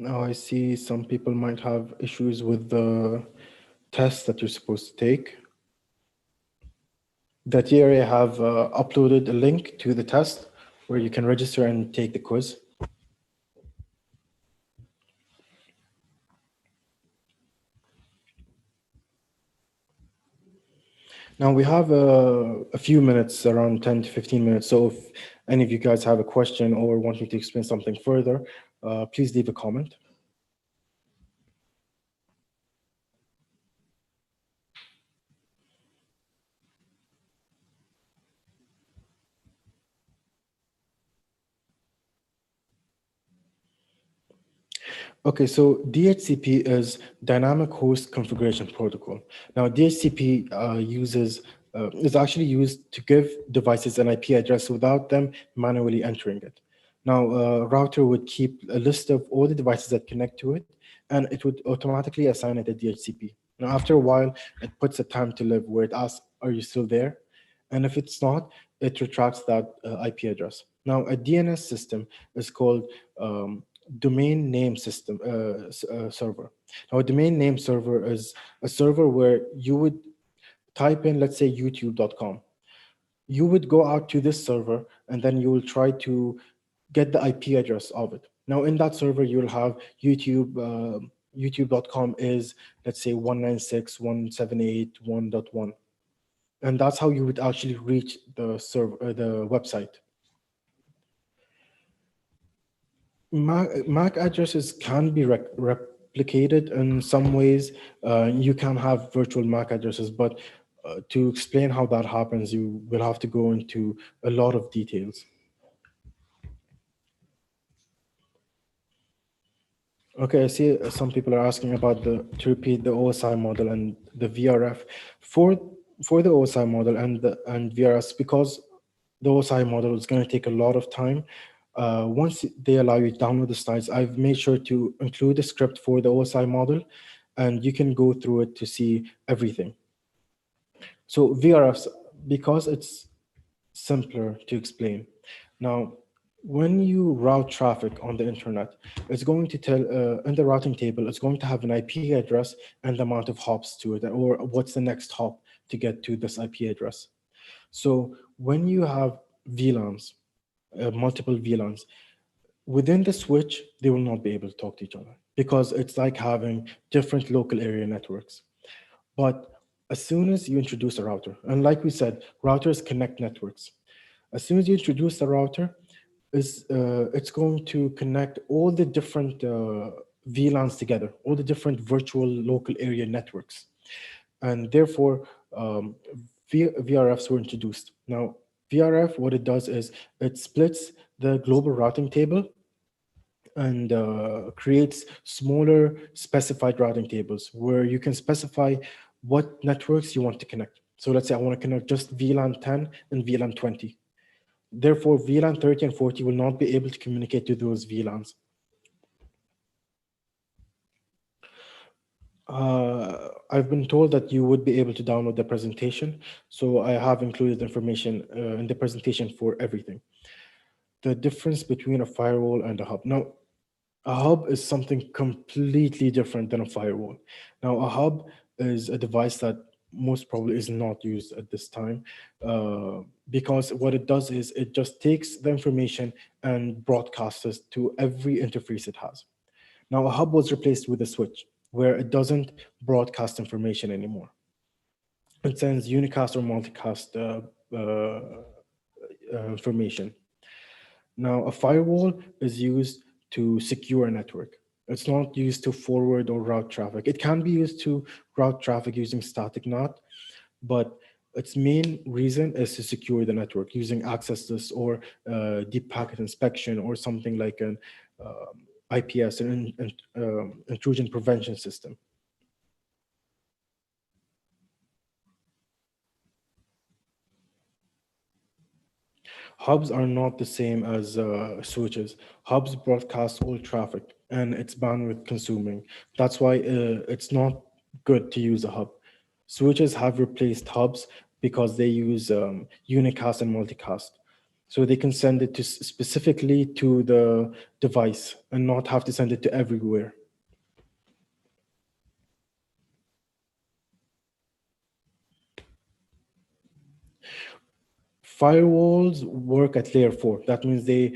Now I see some people might have issues with the test that you're supposed to take. That area have uploaded a link to the test where you can register and take the quiz. Now we have a few minutes, around 10 to 15 minutes. So if any of you guys have a question or want me to explain something further, please leave a comment. Okay, so DHCP is Dynamic Host Configuration Protocol. Now, DHCP is actually used to give devices an IP address without them manually entering it. Now, a router would keep a list of all the devices that connect to it, and it would automatically assign it a DHCP. Now, after a while, it puts a time to live where it asks, "Are you still there?" And if it's not, it retracts that IP address. Now, a DNS system is called domain name system server. Now, a domain name server is a server where you would type in, let's say, youtube.com. You would go out to this server and then you will try to get the IP address of it. Now, in that server, you'll have YouTube. YouTube.com is, let's say, 196.178.1.1. And that's how you would actually reach the server, the website. MAC addresses can be replicated in some ways. You can have virtual MAC addresses, but to explain how that happens, you will have to go into a lot of details. Okay, I see some people are asking about to repeat the OSI model and the VRF. For the OSI model and VRS, because the OSI model is going to take a lot of time. Once they allow you to download the slides, I've made sure to include a script for the OSI model, and you can go through it to see everything. So VRFs, because it's simpler to explain. Now, when you route traffic on the internet, it's going to tell in the routing table, it's going to have an IP address and the amount of hops to it, or what's the next hop to get to this IP address. So when you have VLANs, multiple VLANs, within the switch, they will not be able to talk to each other because it's like having different local area networks. But as soon as you introduce a router, and like we said, routers connect networks. As soon as you introduce the router, it's going to connect all the different VLANs together, all the different virtual local area networks. And therefore, VRFs were introduced. Now, VRF, what it does is it splits the global routing table and creates smaller specified routing tables where you can specify what networks you want to connect. So let's say I want to connect just VLAN 10 and VLAN 20. Therefore, VLAN 30 and 40 will not be able to communicate to those VLANs. I've been told that you would be able to download the presentation, so I have included information in the presentation for everything. The difference between a firewall and a hub. Now, a hub is something completely different than a firewall. Now, a hub is a device that most probably is not used at this time because what it does is it just takes the information and broadcasts it to every interface it has. Now, a hub was replaced with a switch where it doesn't broadcast information anymore. It sends unicast or multicast information. Now, a firewall is used to secure a network. It's not used to forward or route traffic. It can be used to route traffic using static NAT, but its main reason is to secure the network using access list or deep packet inspection or something like an IPS, an intrusion prevention system. Hubs are not the same as switches. Hubs broadcast all traffic and it's bandwidth consuming. That's why it's not good to use a hub. Switches have replaced hubs because they use unicast and multicast. So they can send it to specifically to the device and not have to send it to everywhere. Firewalls work at layer 4. That means they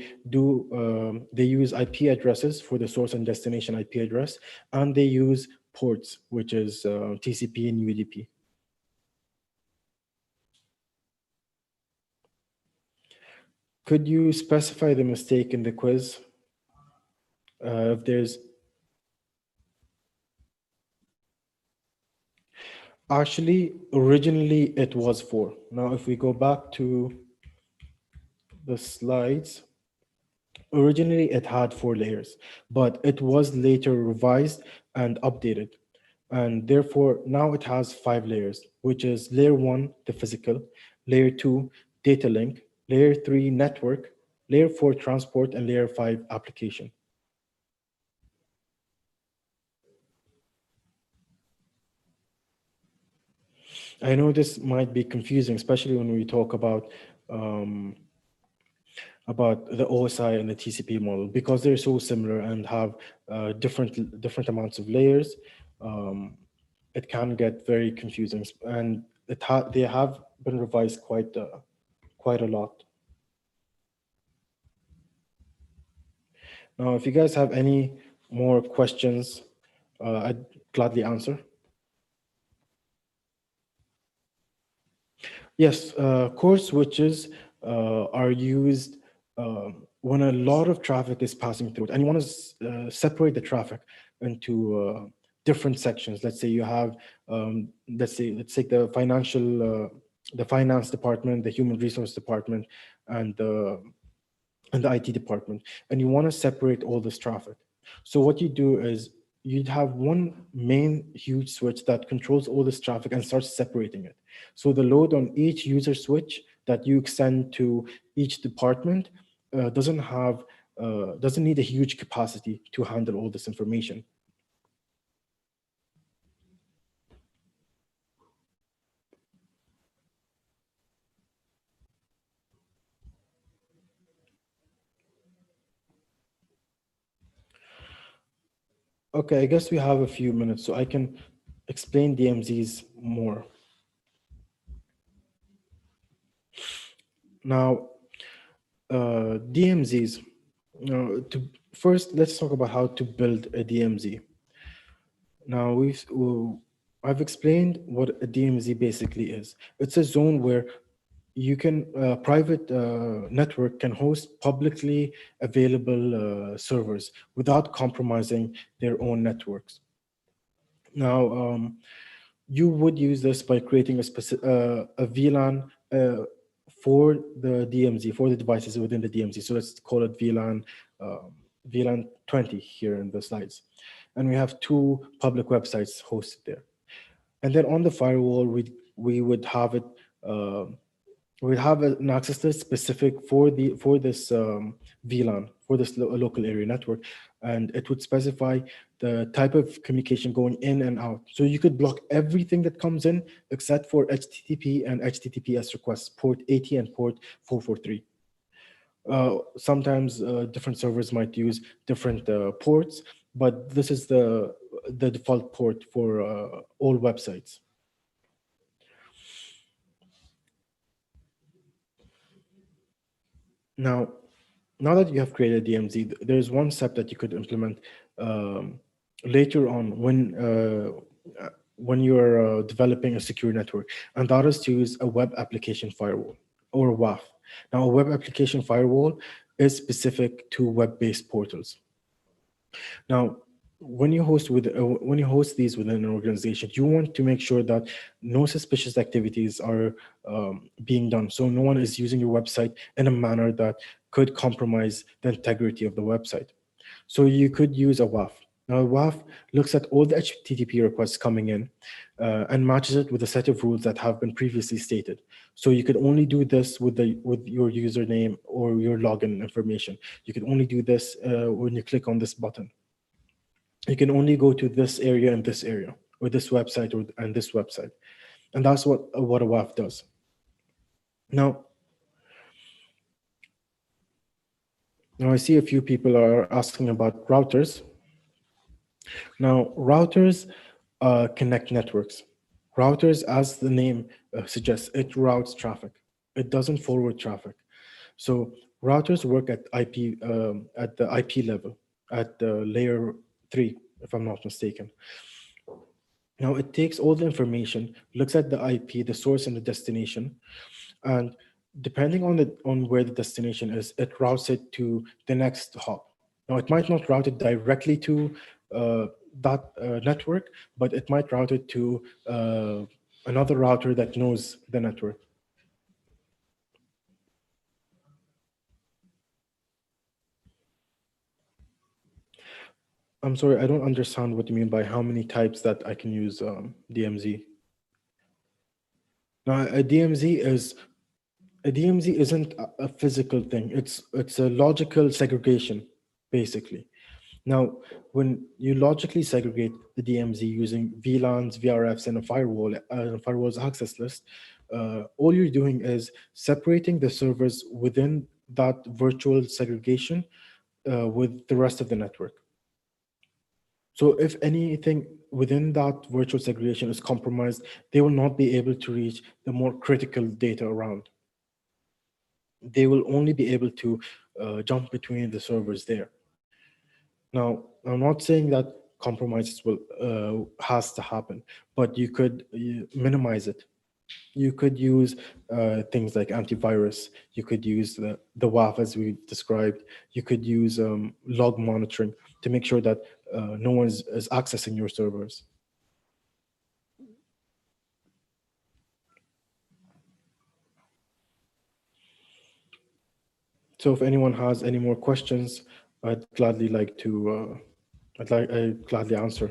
use IP addresses for the source and destination IP address, and they use ports, which is TCP and UDP. Could you specify the mistake in the quiz? If there's actually originally it was 4. Now, if we go back to the slides, originally it had 4 layers, but it was later revised and updated. And therefore, now it has 5 layers, which is layer 1, the physical, layer 2, data link, layer 3, network, layer 4, transport, and layer 5, application. I know this might be confusing, especially when we talk about the OSI and the TCP model, because they're so similar and have different amounts of layers. It can get very confusing, and they have been revised quite a lot. Now, if you guys have any more questions, I'd gladly answer. Yes, core switches are used when a lot of traffic is passing through it, and you want to separate the traffic into different sections. Let's say you have, let's take the finance department, the human resource department, and the IT department, and you want to separate all this traffic. So what you do is you'd have one main huge switch that controls all this traffic and starts separating it. So the load on each user switch that you extend to each department doesn't need a huge capacity to handle all this information. Okay, I guess we have a few minutes, so I can explain DMZs more. Now, DMZs. First, let's talk about how to build a DMZ. Now, I've explained what a DMZ basically is. It's a zone where you can private network can host publicly available servers without compromising their own networks. Now, you would use this by creating a VLAN for the DMZ, for the devices within the DMZ. So let's call it VLAN VLAN 20 here in the slides. And we have two public websites hosted there. And then on the firewall, we would have it, uh, we have an access list specific for this VLAN, for this local area network, and it would specify the type of communication going in and out. So you could block everything that comes in except for HTTP and HTTPS requests, port 80 and port 443. Sometimes different servers might use different ports, but this is the default port for all websites. Now, now that you have created DMZ, there's one step that you could implement um, later on when you're developing a secure network, and that is to use a web application firewall or a WAF. Now, a web application firewall is specific to web-based portals. Now, when you host these within an organization, you want to make sure that no suspicious activities are being done. So no one is using your website in a manner that could compromise the integrity of the website. So you could use a WAF. Now, a WAF looks at all the HTTP requests coming in and matches it with a set of rules that have been previously stated. So you could only do this with your username or your login information. You could only do this when you click on this button. You can only go to this area and this area, or this website and this website. And that's what a WAF does. Now, now I see a few people are asking about routers. Now, routers connect networks. Routers, as the name suggests, it routes traffic. It doesn't forward traffic. So routers work at the IP level, at the layer 3, if I'm not mistaken. Now it takes all the information, looks at the IP, the source and the destination, and depending on where the destination is, it routes it to the next hop. Now it might not route it directly to that network, but it might route it to another router that knows the network. I'm sorry, I don't understand what you mean by how many types that I can use DMZ. Now a DMZ isn't a physical thing. It's a logical segregation, basically. Now, when you logically segregate the DMZ using VLANs, VRFs, and a firewall's access list, all you're doing is separating the servers within that virtual segregation with the rest of the network. So if anything within that virtual segregation is compromised, they will not be able to reach the more critical data around. They will only be able to jump between the servers there. Now, I'm not saying that compromises will has to happen, but you could minimize it. You could use things like antivirus. You could use the WAF as we described. You could use log monitoring to make sure that no one is accessing your servers. So if anyone has any more questions, I'd gladly like to, I'd gladly answer.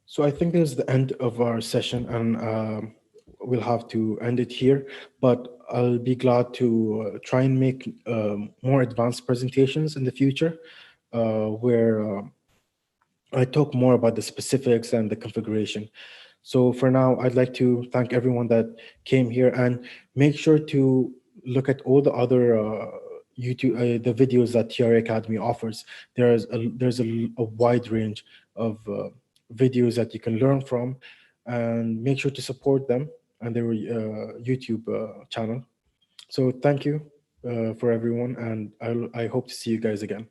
So I think this is the end of our session, and we'll have to end it here. But I'll be glad to try and make more advanced presentations in the future, where I talk more about the specifics and the configuration. So for now, I'd like to thank everyone that came here, and make sure to look at all the other YouTube, the videos that TRA Academy offers. There's a wide range of videos that you can learn from, and make sure to support them and their YouTube channel. So thank you for everyone, and I hope to see you guys again.